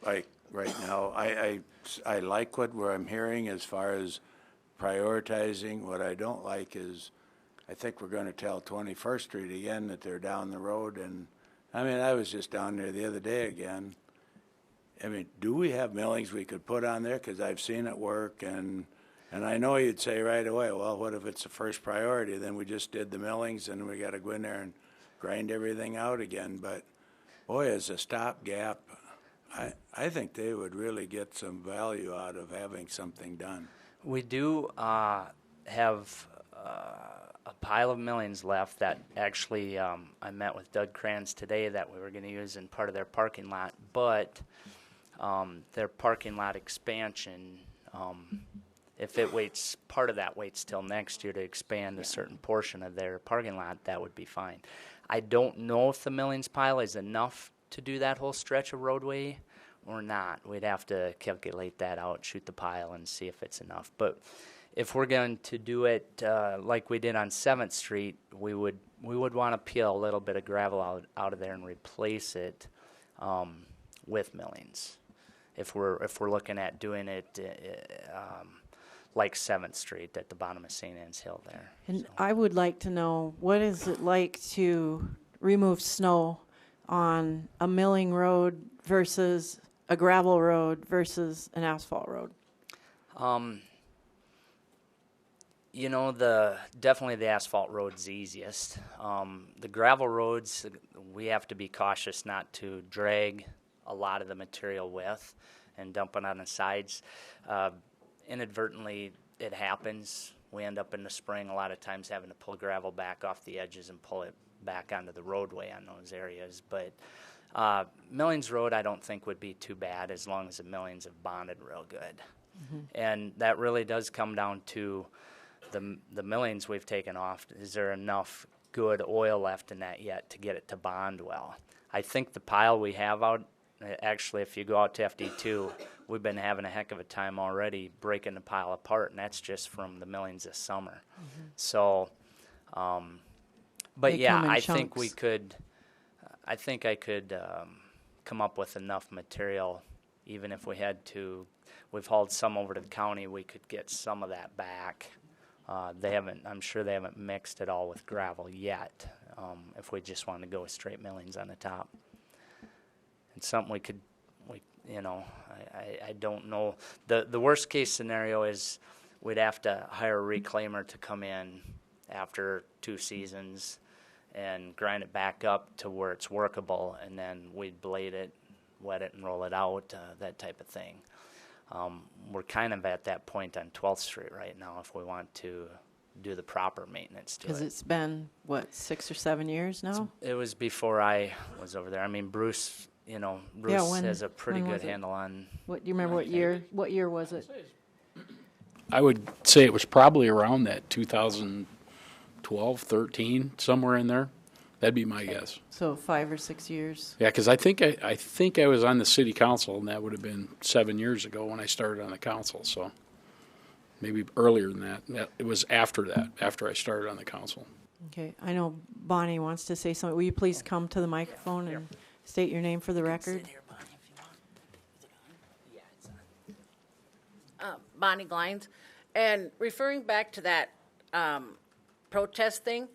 like right now? I like what I'm hearing as far as prioritizing. What I don't like is, I think we're going to tell 21st Street again that they're down the road, and I was just down there the other day again. Do we have millings we could put on there? Because I've seen it work, and I know you'd say right away, well, what if it's the first priority? Then we just did the millings, and we got to go in there and grind everything out again. But boy, as a stopgap, I think they would really get some value out of having something done. We do have a pile of millings left that actually I met with Doug Kranz today that we were going to use in part of their parking lot, but their parking lot expansion, if it waits, part of that waits till next year to expand a certain portion of their parking lot, that would be fine. I don't know if the millings pile is enough to do that whole stretch of roadway or not. We'd have to calculate that out, shoot the pile, and see if it's enough. But if we're going to do it like we did on 7th Street, we would want to peel a little bit of gravel out of there and replace it with millings. If we're looking at doing it like 7th Street at the bottom of St. Anne's Hill there. And So. I would like to know, what is it like to remove snow on a milling road versus a gravel road versus an asphalt road? Definitely the asphalt road's the easiest. The gravel roads, we have to be cautious not to drag a lot of the material with and dump it on the sides. Inadvertently, it happens. We end up in the spring a lot of times having to pull gravel back off the edges and pull it back onto the roadway on those areas. But Millings Road I don't think would be too bad as long as the millings have bonded real good. Mm-hmm. And that really does come down to the millings we've taken off. Is there enough good oil left in that yet to get it to bond well? I think the pile we have out, actually if you go out to FD2, we've been having a heck of a time already breaking the pile apart, and that's just from the millings this summer. So, but They yeah, come in I think we chunks. could, I think I could come up with enough material, even if we had to. We've hauled some over to the county, we could get some of that back. They haven't, I'm sure they haven't mixed it all with gravel yet, if we just wanted to go with straight millings on the top. It's something I don't know. The worst case scenario is we'd have to hire a reclaimer to come in after 2 seasons and grind it back up to where it's workable, and then we'd blade it, wet it, and roll it out, that type of thing. We're kind of at that point on 12th Street right now if we want to do the proper maintenance to it. Because it's been, what, 6 or 7 years now? It was before I was over there. I mean, Bruce, Bruce when- has a pretty when good was it? handle on. What, do you remember what year? What year was it? I would say it was probably around that 2012, 13, somewhere in there. That'd be my guess. So 5 or 6 years. Yeah, because I think I was on the city council, and that would have been 7 years ago when I started on the council. So maybe earlier than that. It was after that, after I started on the council. Okay, I know Bonnie wants to say something. Will you please come to the microphone and state your name for the record? Bonnie Glines. And referring back to that protest thing,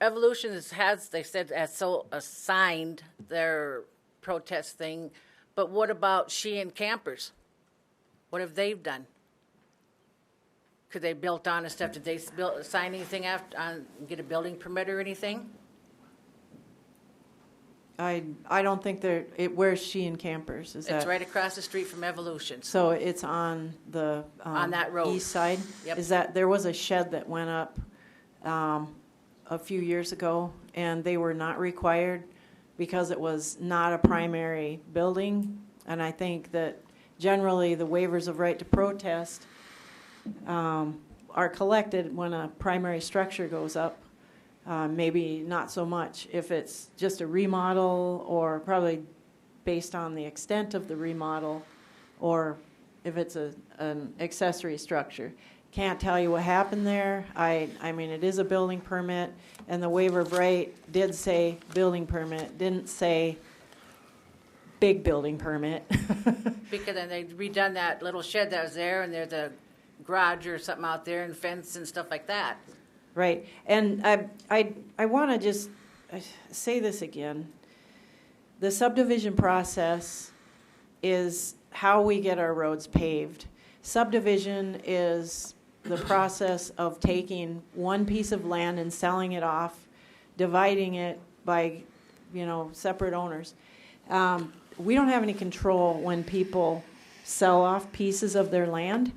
Evolution they said, has so assigned their protest thing, but what about Sheehan Campers? What have they done? Could they built on and stuff? Did they sign anything after, get a building permit or anything? I don't think where's Sheehan Campers? Is It's that right across the street from Evolution. So it's on the On that road. east side? Yep. Is that, there was a shed that went up a few years ago, and they were not required because it was not a primary building. And I think that generally the waivers of right to protest are collected when a primary structure goes up. Maybe not so much if it's just a remodel, or probably based on the extent of the remodel, or if it's an accessory structure. Can't tell you what happened there. I mean, it is a building permit, and the waiver of right did say building permit, didn't say big building permit. Because then they redone that little shed that was there, and there's a garage or something out there, and fence and stuff like that. Right, and I want to just say this again. The subdivision process is how we get our roads paved. Subdivision is the process of taking one piece of land and selling it off, dividing it by, separate owners. We don't have any control when people sell off pieces of their land,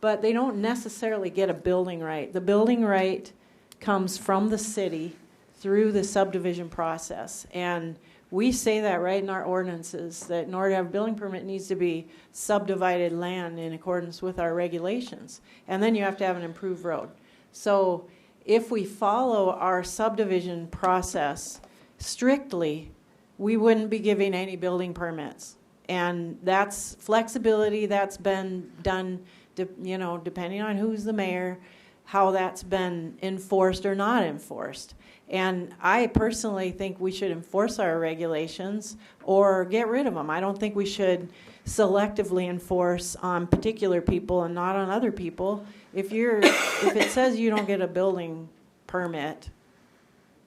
but they don't necessarily get a building right. The building right comes from the city through the subdivision process. And we say that right in our ordinances, that in order to have a building permit, it needs to be subdivided land in accordance with our regulations. And then you have to have an improved road. So if we follow our subdivision process strictly, we wouldn't be giving any building permits. And that's flexibility that's been done, depending on who's the mayor, how that's been enforced or not enforced. And I personally think we should enforce our regulations or get rid of them. I don't think we should selectively enforce on particular people and not on other people. If it says you don't get a building permit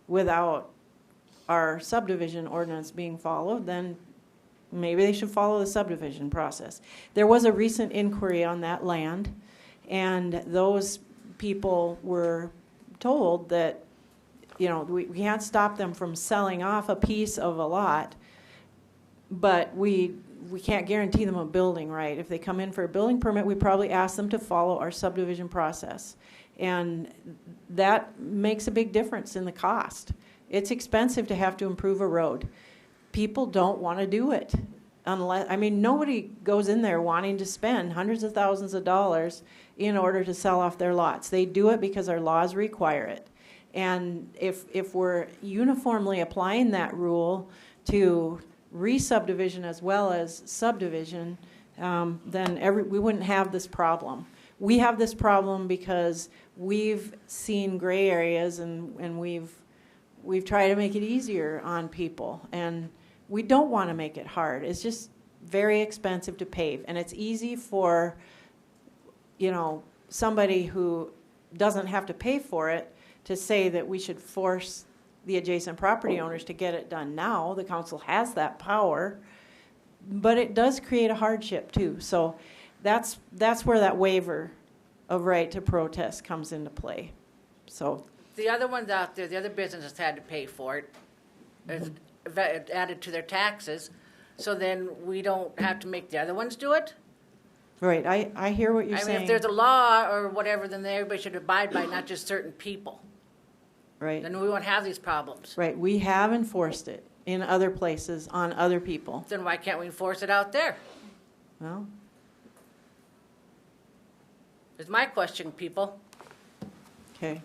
without our subdivision ordinance being followed, then maybe they should follow the subdivision process. There was a recent inquiry on that land, and those people were told that we can't stop them from selling off a piece of a lot, but we can't guarantee them a building right. If they come in for a building permit, we probably ask them to follow our subdivision process. And that makes a big difference in the cost. It's expensive to have to improve a road. People don't want to do it. Nobody goes in there wanting to spend hundreds of thousands of dollars in order to sell off their lots. They do it because our laws require it. And if we're uniformly applying that rule to re-subdivision as well as subdivision, then we wouldn't have this problem. We have this problem because we've seen gray areas and we've tried to make it easier on people, and we don't want to make it hard. It's just very expensive to pave, and it's easy for, you know, somebody who doesn't have to pay for it to say that we should force the adjacent property owners to get it done now. The council has that power, but it does create a hardship too. So that's where that waiver of right to protest comes into play. So The other ones out there, the other businesses had to pay for it. It's added to their taxes. So then we don't have to make the other ones do it? right, I hear what you're I mean, saying. if there's a law or whatever, then everybody should abide by it, not just certain people. Right, Then we won't have these problems. right. We have enforced it in other places on other people. Then why can't we enforce it out there? Well, Is my question, people. okay.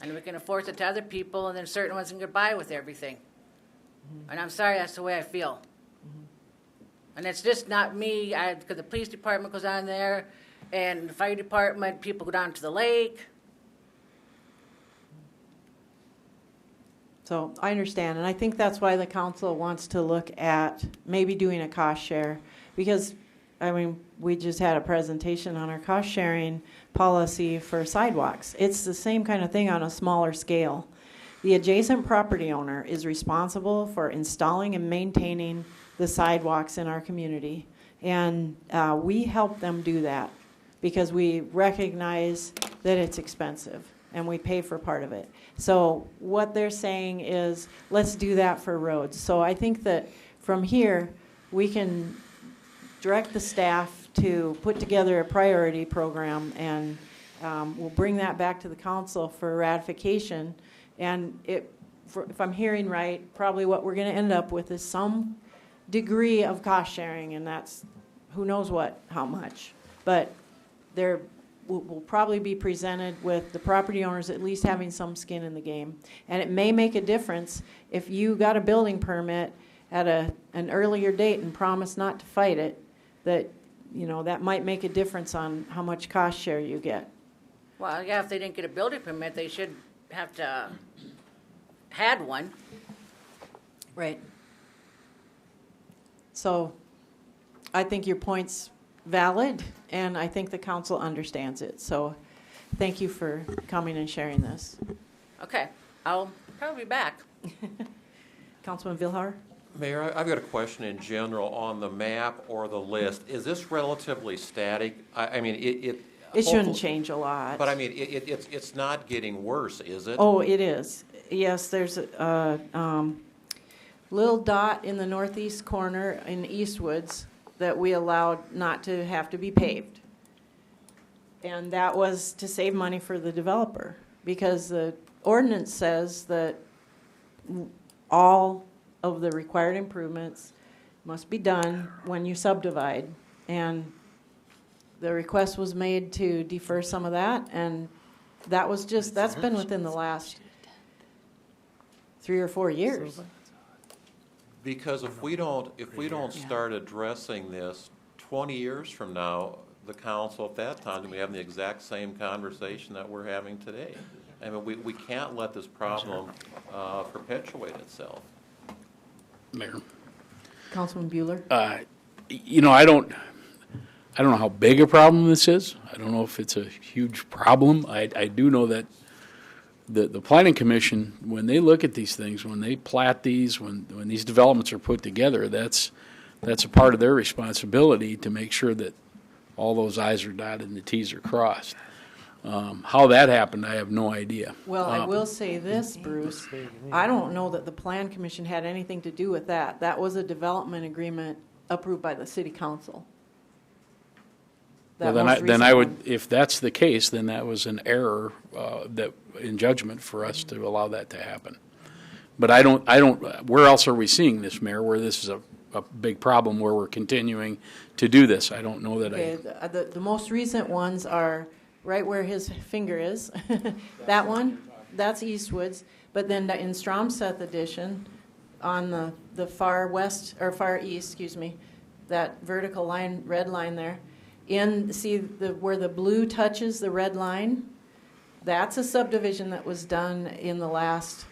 And we can enforce it to other people, and then certain ones can get by with everything. And I'm sorry, that's the way I feel. And it's just not me, because the police department goes on there, and the fire department, people go down to the lake. So I understand, and I think that's why the council wants to look at maybe doing a cost share, because, I mean, we just had a presentation on our cost sharing policy for sidewalks. It's the same kind of thing on a smaller scale. The adjacent property owner is responsible for installing and maintaining the sidewalks in our community, and we help them do that because we recognize that it's expensive and we pay for part of it. So what they're saying is, let's do that for roads. So I think that from here, we can direct the staff to put together a priority program, and we'll bring that back to the council for ratification. And if I'm hearing right, probably what we're going to end up with is some degree of cost sharing, and that's who knows how much. But there will probably be presented with the property owners at least having some skin in the game. And it may make a difference if you got a building permit at an earlier date and promised not to fight it, that, you know, that might make a difference on how much cost share you get. Well, yeah, if they didn't get a building permit, they should have to had one. Right. So I think your point's valid, and I think the council understands it. So thank you for coming and sharing this. Okay, I'll probably be back. Councilman Vilhar? Mayor, I've got a question in general on the map or the list. Is this relatively static? I mean, It shouldn't change a lot. But I mean, it's not getting worse, is it? Oh, it is. Yes, there's a little dot in the northeast corner in Eastwoods that we allowed not to have to be paved. And that was to save money for the developer, because the ordinance says that all of the required improvements must be done when you subdivide. And the request was made to defer some of that, and that's been within the last 3 or 4 years. Because if we don't start addressing this 20 years from now, the council at that time will be having the exact same conversation that we're having today. I mean, we can't let this problem perpetuate itself. Mayor. Councilman Bueller? You know, I don't know how big a problem this is. I don't know if it's a huge problem. I do know that the planning commission, when they look at these things, when they plat these, when these developments are put together, that's a part of their responsibility to make sure that all those I's are dotted and the T's are crossed. How that happened, I have no idea. Well, I will say this, Bruce. I don't know that the Plan Commission had anything to do with that. That was a development agreement approved by the city council. Well, then I would, if that's the case, then that was an error in judgment for us to allow that to happen. But I don't. Where else are we seeing this, Mayor? Where this is a big problem, where we're continuing to do this? I don't know that. Okay, the most recent ones are right where his finger is. That one, that's Eastwoods. But then in Stromseth edition, on the far west, or far east, excuse me, that vertical line, red line there, see where the blue touches the red line? That's a subdivision that was done in the last,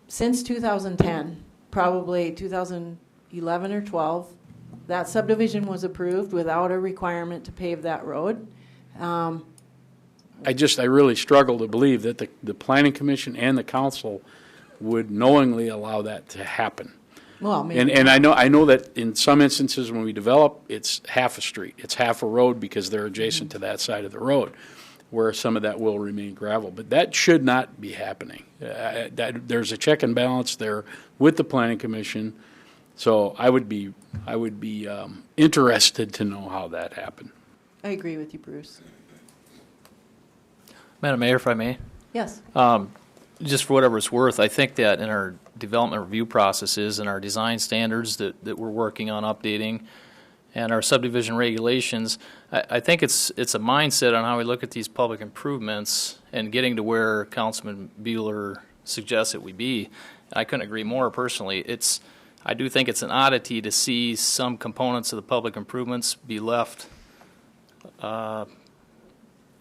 since 2010, probably 2011 or 12. That subdivision was approved without a requirement to pave that road. I really struggle to believe that the planning commission and the council would knowingly allow that to happen. Well, maybe. And I know that in some instances when we develop, it's half a street, it's half a road because they're adjacent to that side of the road, where some of that will remain gravel. But that should not be happening. There's a check and balance there with the planning commission. So I would be interested to know how that happened. I agree with you, Bruce. Madam Mayor, if I may? Yes. Just for whatever it's worth, I think that in our development review processes and our design standards that we're working on updating and our subdivision regulations, I think it's a mindset on how we look at these public improvements and getting to where Councilman Bueller suggests that we be. I couldn't agree more personally. I do think it's an oddity to see some components of the public improvements be left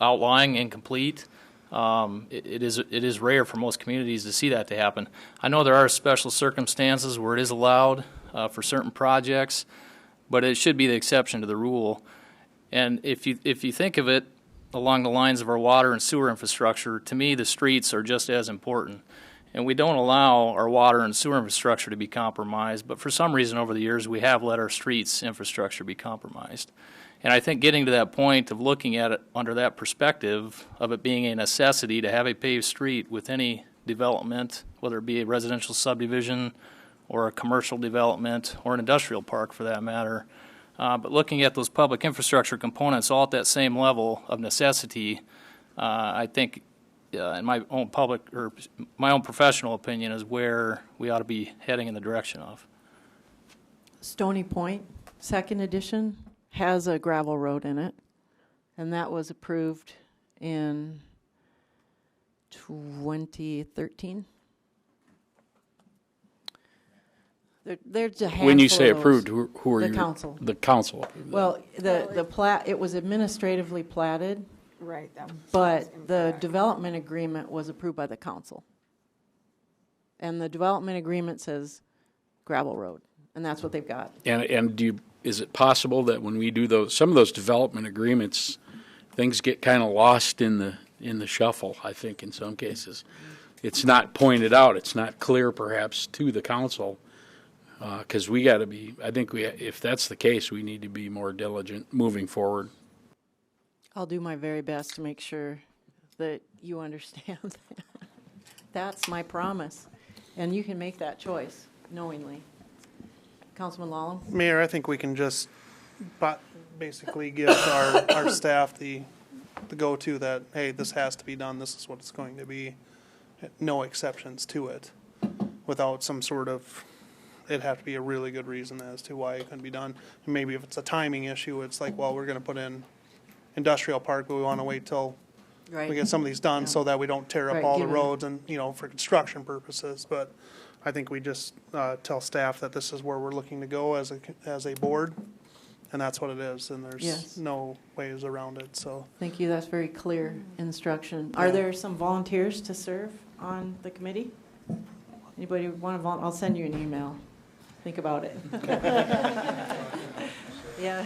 outlying, incomplete. It is rare for most communities to see that to happen. I know there are special circumstances where it is allowed for certain projects, but it should be the exception to the rule. And if you think of it along the lines of our water and sewer infrastructure, to me the streets are just as important. And we don't allow our water and sewer infrastructure to be compromised, but for some reason over the years we have let our streets infrastructure be compromised. And I think getting to that point of looking at it under that perspective of it being a necessity to have a paved street with any development, whether it be a residential subdivision or a commercial development or an industrial park for that matter, but looking at those public infrastructure components all at that same level of necessity, I think in my own professional opinion is where we ought to be heading in the direction of. Stony Point, second edition, has a gravel road in it, and that was approved in 2013. There's a handful When you say of those. approved, who are the you? Council. The council. Well, the plat, it was administratively platted, Right. That but the development agreement was approved by the council. And the development agreement says gravel road, and that's what they've got. And is it possible that when we do some of those development agreements, things get kind of lost in the shuffle? I think in some cases, it's not pointed out. It's not clear, perhaps, to the council, because we got to be. I think if that's the case, we need to be more diligent moving forward. I'll do my very best to make sure that you understand. That's my promise, and you can make that choice knowingly. Councilman Lallam? Mayor, I think we can just basically give our staff the go-to that, hey, this has to be done, this is what it's going to be, no exceptions to it, without some sort of, it'd have to be a really good reason as to why it couldn't be done. And maybe if it's a timing issue, it's like, well, we're going to put in industrial park, but we want to wait till we get some of these done so that we don't tear up all the roads and, for construction purposes. But I think we just tell staff that this is where we're looking to go as a board, and that's what it is, and there's no ways around it. So thank you. That's very clear instruction. Are there some volunteers to serve on the committee? Anybody want to volunteer? I'll send you an email. Think about it. Yeah.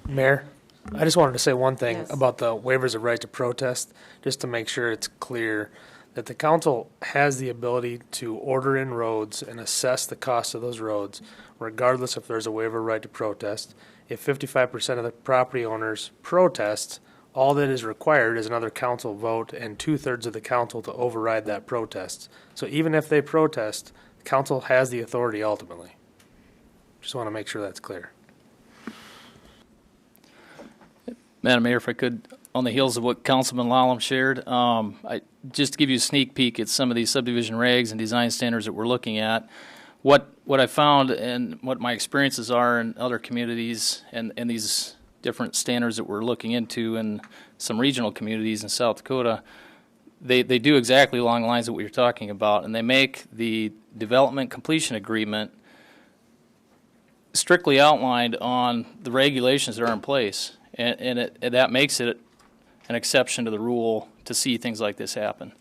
Mayor, I just wanted to say one thing about the waivers of right to protest, just to make sure it's clear that the council has the ability to order in roads and assess the cost of those roads, regardless if there's a waiver of right to protest. If 55% of the property owners protest, all that is required is another council vote and 2/3 of the council to override that protest. So even if they protest, the council has the authority ultimately. Just want to make sure that's clear. Madam Mayor, if I could, on the heels of what Councilman Lallam shared, just to give you a sneak peek at some of these subdivision regs and design standards that we're looking at, what I found and what my experiences are in other communities and these different standards that we're looking into in some regional communities in South Dakota, they do exactly along the lines of what you're talking about, and they make the development completion agreement strictly outlined on the regulations that are in place, and that makes it an exception to the rule to see things like this happen.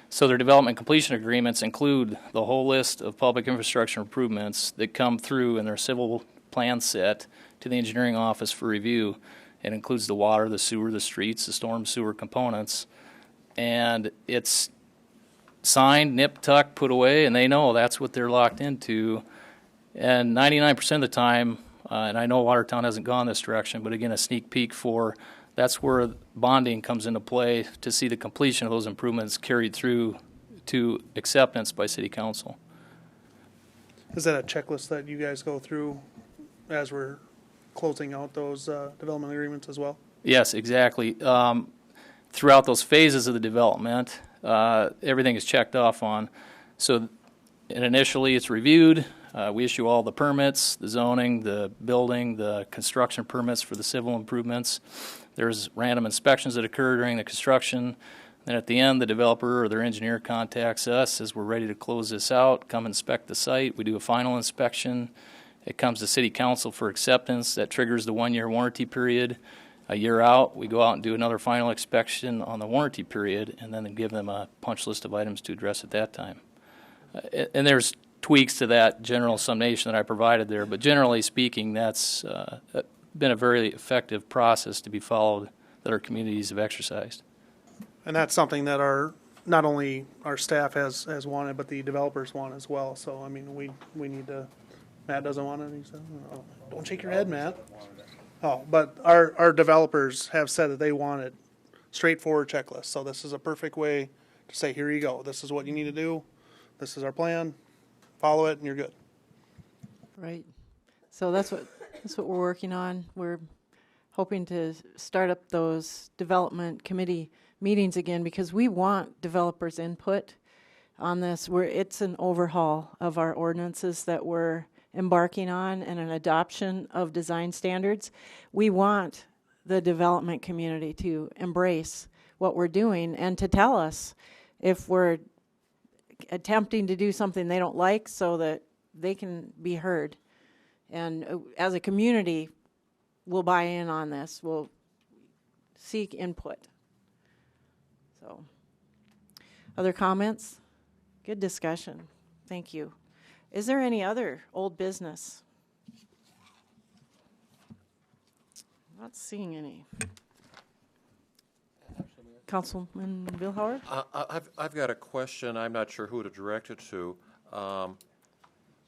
So their development completion agreements include the whole list of public infrastructure improvements that come through in their civil plan set to the engineering office for review. It includes the water, the sewer, the streets, the storm sewer components, and it's signed, nip, tuck, put away, and they know that's what they're locked into. And 99% of the time, and I know Watertown hasn't gone this direction, but again, a sneak peek for that's where bonding comes into play to see the completion of those improvements carried through to acceptance by City Council. Is that a checklist that you guys go through as we're closing out those development agreements as well? Yes, exactly. Throughout those phases of the development, everything is checked off on. So and initially it's reviewed. We issue all the permits, the zoning, the building, the construction permits for the civil improvements. There's random inspections that occur during the construction. Then at the end, the developer or their engineer contacts us, says we're ready to close this out, come inspect the site. We do a final inspection. It comes to City Council for acceptance. That triggers the 1-year warranty period. A year out, we go out and do another final inspection on the warranty period, and then give them a punch list of items to address at that time. And there's tweaks to that general summation that I provided there, but generally speaking, that's been a very effective process to be followed that our communities have exercised. And that's something that not only our staff has wanted, but the developers want as well. So, I mean, we need to, Matt doesn't want it, he said? Oh, don't shake your head, Matt. Oh, but our developers have said that they want it straightforward checklist. So this is a perfect way to say, here you go. This is what you need to do. This is our plan. Follow it and you're good. Right. So that's what we're working on. We're hoping to start up those development committee meetings again because we want developers' input on this. It's an overhaul of our ordinances that we're embarking on and an adoption of design standards. We want the development community to embrace what we're doing and to tell us if we're attempting to do something they don't like so that they can be heard. And as a community, we'll buy in on this. We'll seek input. So, other comments? Good discussion. Thank you. Is there any other old business? Not seeing any. Councilman Bill Howard? I've got a question. I'm not sure who to direct it to.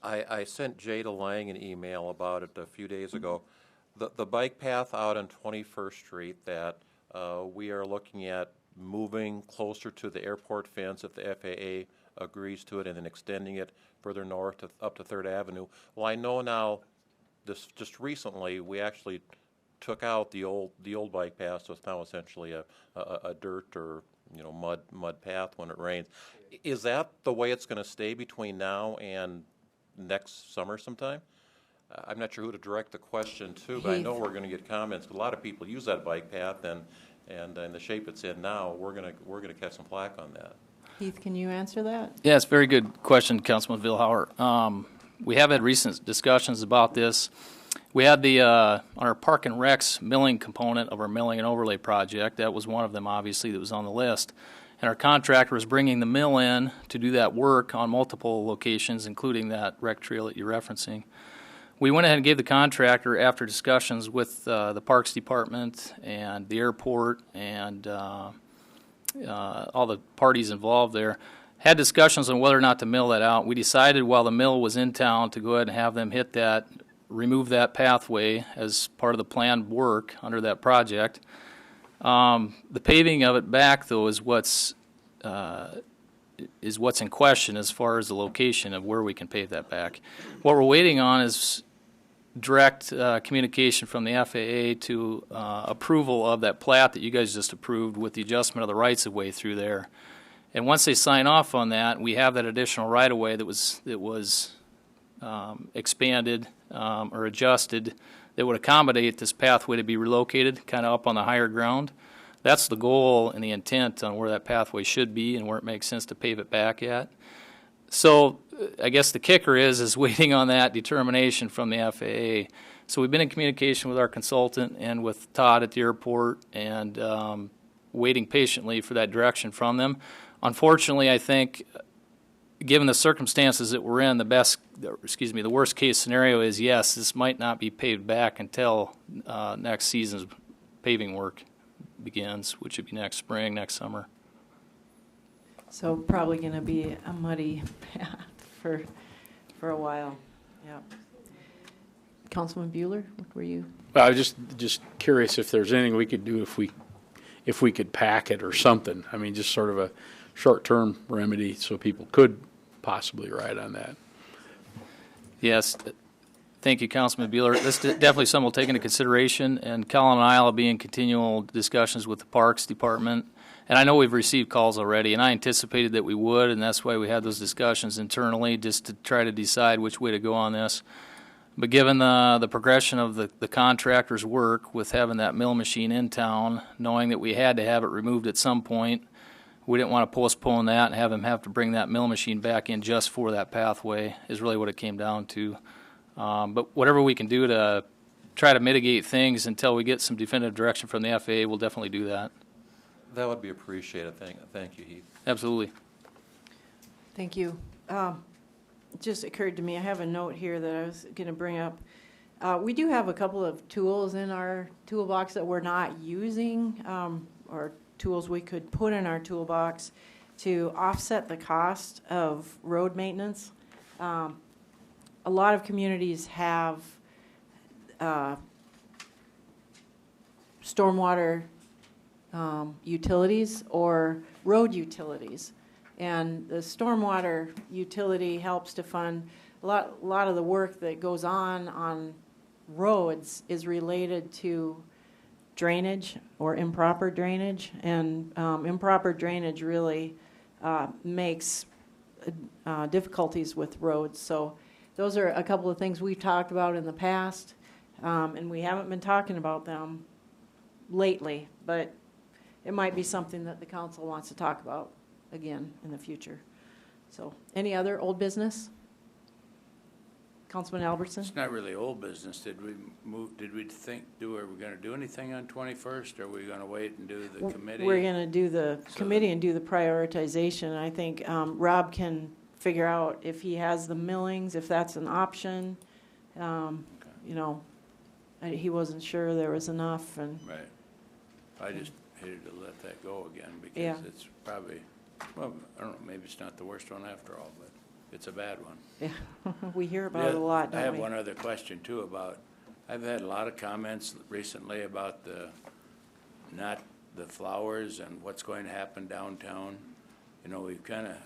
I sent Jada Lang an email about it a few days ago. The bike path out on 21st Street that we are looking at moving closer to the airport fence if the FAA agrees to it and then extending it further north up to 3rd Avenue. Well, I know now, just recently, we actually took out the old bike path, so it's now essentially a dirt or mud path when it rains. Is that the way it's going to stay between now and next summer sometime? I'm not sure who to direct the question to, but I know we're going to get comments. A lot of people use that bike path, and in the shape it's in now, we're going to catch some flack on that. Heath, can you answer that? Yeah, it's a very good question, Councilman Vilhauer. We have had recent discussions about this. We had on our Park and Recs milling component of our milling and overlay project. That was one of them, obviously, that was on the list. And our contractor was bringing the mill in to do that work on multiple locations, including that rec trail that you're referencing. We went ahead and gave the contractor, after discussions with the Parks Department and the airport and all the parties involved there, had discussions on whether or not to mill that out. We decided while the mill was in town to go ahead and have them hit that, remove that pathway as part of the planned work under that project. The paving of it back, though, is what's in question as far as the location of where we can pave that back. What we're waiting on is direct communication from the FAA to approval of that plat that you guys just approved with the adjustment of the rights-of-way through there. And once they sign off on that, we have that additional right-of-way that was expanded or adjusted that would accommodate this pathway to be relocated kind of up on the higher ground. That's the goal and the intent on where that pathway should be and where it makes sense to pave it back at. So I guess the kicker is waiting on that determination from the FAA. So we've been in communication with our consultant and with Todd at the airport and waiting patiently for that direction from them. Unfortunately, I think, given the circumstances that we're in, the worst case scenario is, yes, this might not be paved back until next season's paving work begins, which would be next spring, next summer. So probably going to be a muddy path for a while. Yeah. Councilman Bueller, what were you? I was just curious if there's anything we could do if we could pack it or something. I mean, just sort of a short-term remedy so people could possibly ride on that. Yes. Thank you, Councilman Bueller. That's definitely something we'll take into consideration, and Colin and I will be in continual discussions with the Parks Department. And I know we've received calls already, and I anticipated that we would, and that's why we had those discussions internally, just to try to decide which way to go on this. But given the progression of the contractor's work with having that mill machine in town, knowing that we had to have it removed at some point, we didn't want to postpone that and have them have to bring that mill machine back in just for that pathway is really what it came down to. But whatever we can do to try to mitigate things until we get some definitive direction from the FAA, we'll definitely do that. That would be appreciated. Thank you, Heath. Absolutely. Thank you. It just occurred to me, I have a note here that I was going to bring up. We do have a couple of tools in our toolbox that we're not using, or tools we could put in our toolbox to offset the cost of road maintenance. A lot of communities have stormwater utilities or road utilities. And the stormwater utility helps to fund a lot of the work that goes on roads is related to drainage or improper drainage. And improper drainage really makes difficulties with roads. So those are a couple of things we've talked about in the past, and we haven't been talking about them lately, but it might be something that the council wants to talk about again in the future. So any other old business? Councilman Albertson? It's not really old business. Did we are we going to do anything on 21st? Or are we going to wait and do the committee? We're going to do the committee and do the prioritization. I think Rob can figure out if he has the millings, if that's an option. Okay. You know, he wasn't sure there was enough. And right. I just hated to let that go again because it's probably, well, I don't know, maybe it's not the worst one after all, but it's a bad one. Yeah, we hear about it a lot, don't we? I have one other question too about, I've had a lot of comments recently about not the flowers and what's going to happen downtown. You know, we've kind of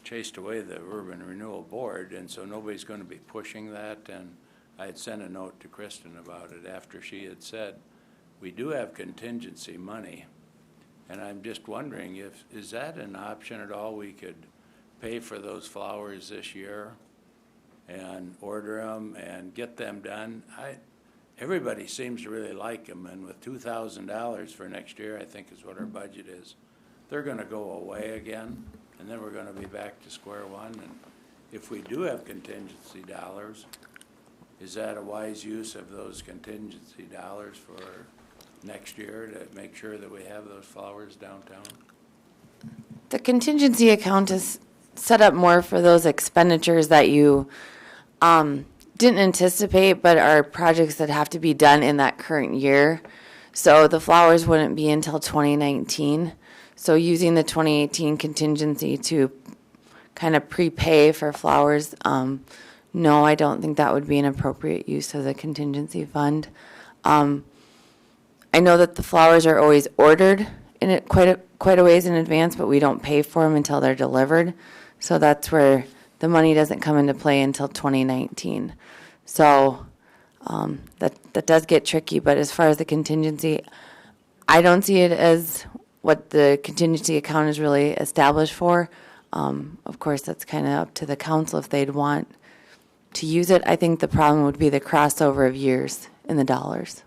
chased away the Urban Renewal Board, and so nobody's going to be pushing that. And I had sent a note to Kristen about it after she had said, we do have contingency money, and I'm just wondering is that an option at all? We could pay for those flowers this year and order them and get them done. Everybody seems to really like them, and with $2,000 for next year, I think is what our budget is, they're going to go away again, and then we're going to be back to square one. And if we do have contingency dollars, is that a wise use of those contingency dollars for next year to make sure that we have those flowers downtown? The contingency account is set up more for those expenditures that you didn't anticipate but are projects that have to be done in that current year. So the flowers wouldn't be until 2019. So using the 2018 contingency to kind of prepay for flowers, no, I don't think that would be an appropriate use of the contingency fund. I know that the flowers are always ordered in it quite a ways in advance, but we don't pay for them until they're delivered. So that's where the money doesn't come into play until 2019. So that does get tricky. But as far as the contingency, I don't see it as what the contingency account is really established for. Of course, that's kind of up to the council if they'd want to use it. I think the problem would be the crossover of years in the dollars.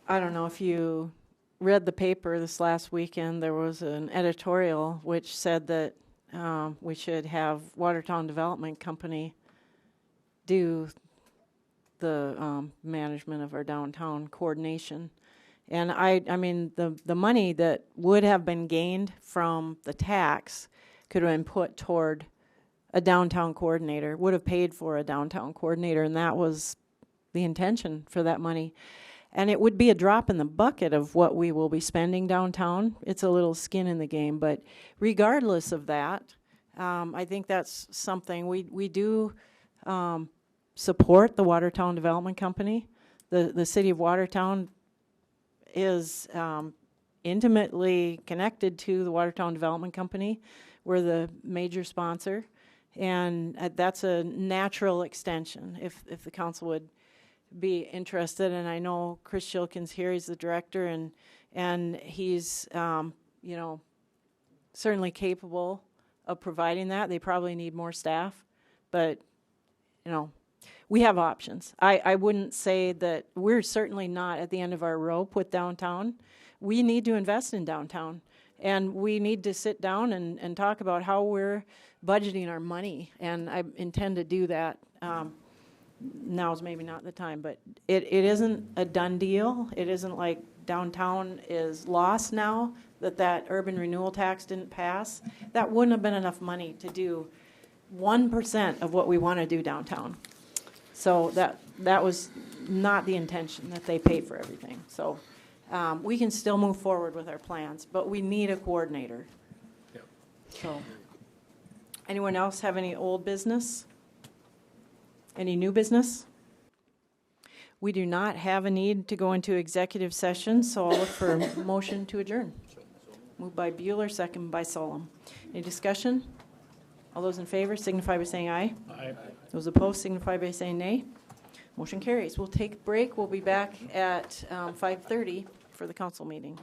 I don't know if you read the paper this last weekend. There was an editorial which said that we should have Watertown Development Company do the management of our downtown coordination. And I mean, the money that would have been gained from the tax could have been put toward a downtown coordinator, would have paid for a downtown coordinator, and that was the intention for that money. And it would be a drop in the bucket of what we will be spending downtown. It's a little skin in the game, but regardless of that, I think that's something we do support the Watertown Development Company. The city of Watertown is intimately connected to the Watertown Development Company. We're the major sponsor, and that's a natural extension if the council would be interested. And I know Chris Shilkins here, he's the director, and he's you know, certainly capable of providing that. They probably need more staff, but you know, we have options. I wouldn't say that we're certainly not at the end of our rope with downtown. We need to invest in downtown, and we need to sit down and talk about how we're budgeting our money, and I intend to do that. Now is maybe not the time, but it isn't a done deal. It isn't like downtown is lost now that urban renewal tax didn't pass. That wouldn't have been enough money to do 1% of what we want to do downtown. So that was not the intention, that they pay for everything. So we can still move forward with our plans, but we need a coordinator. Yep. So anyone else have any old business? Any new business? We do not have a need to go into executive session, so I'll look for a motion to adjourn. Moved by Bueller, second by Solom. Any discussion? All those in favor signify by saying aye. Aye. Those opposed signify by saying nay. Motion carries. We'll take a break. We'll be back at 5:30 for the council meeting.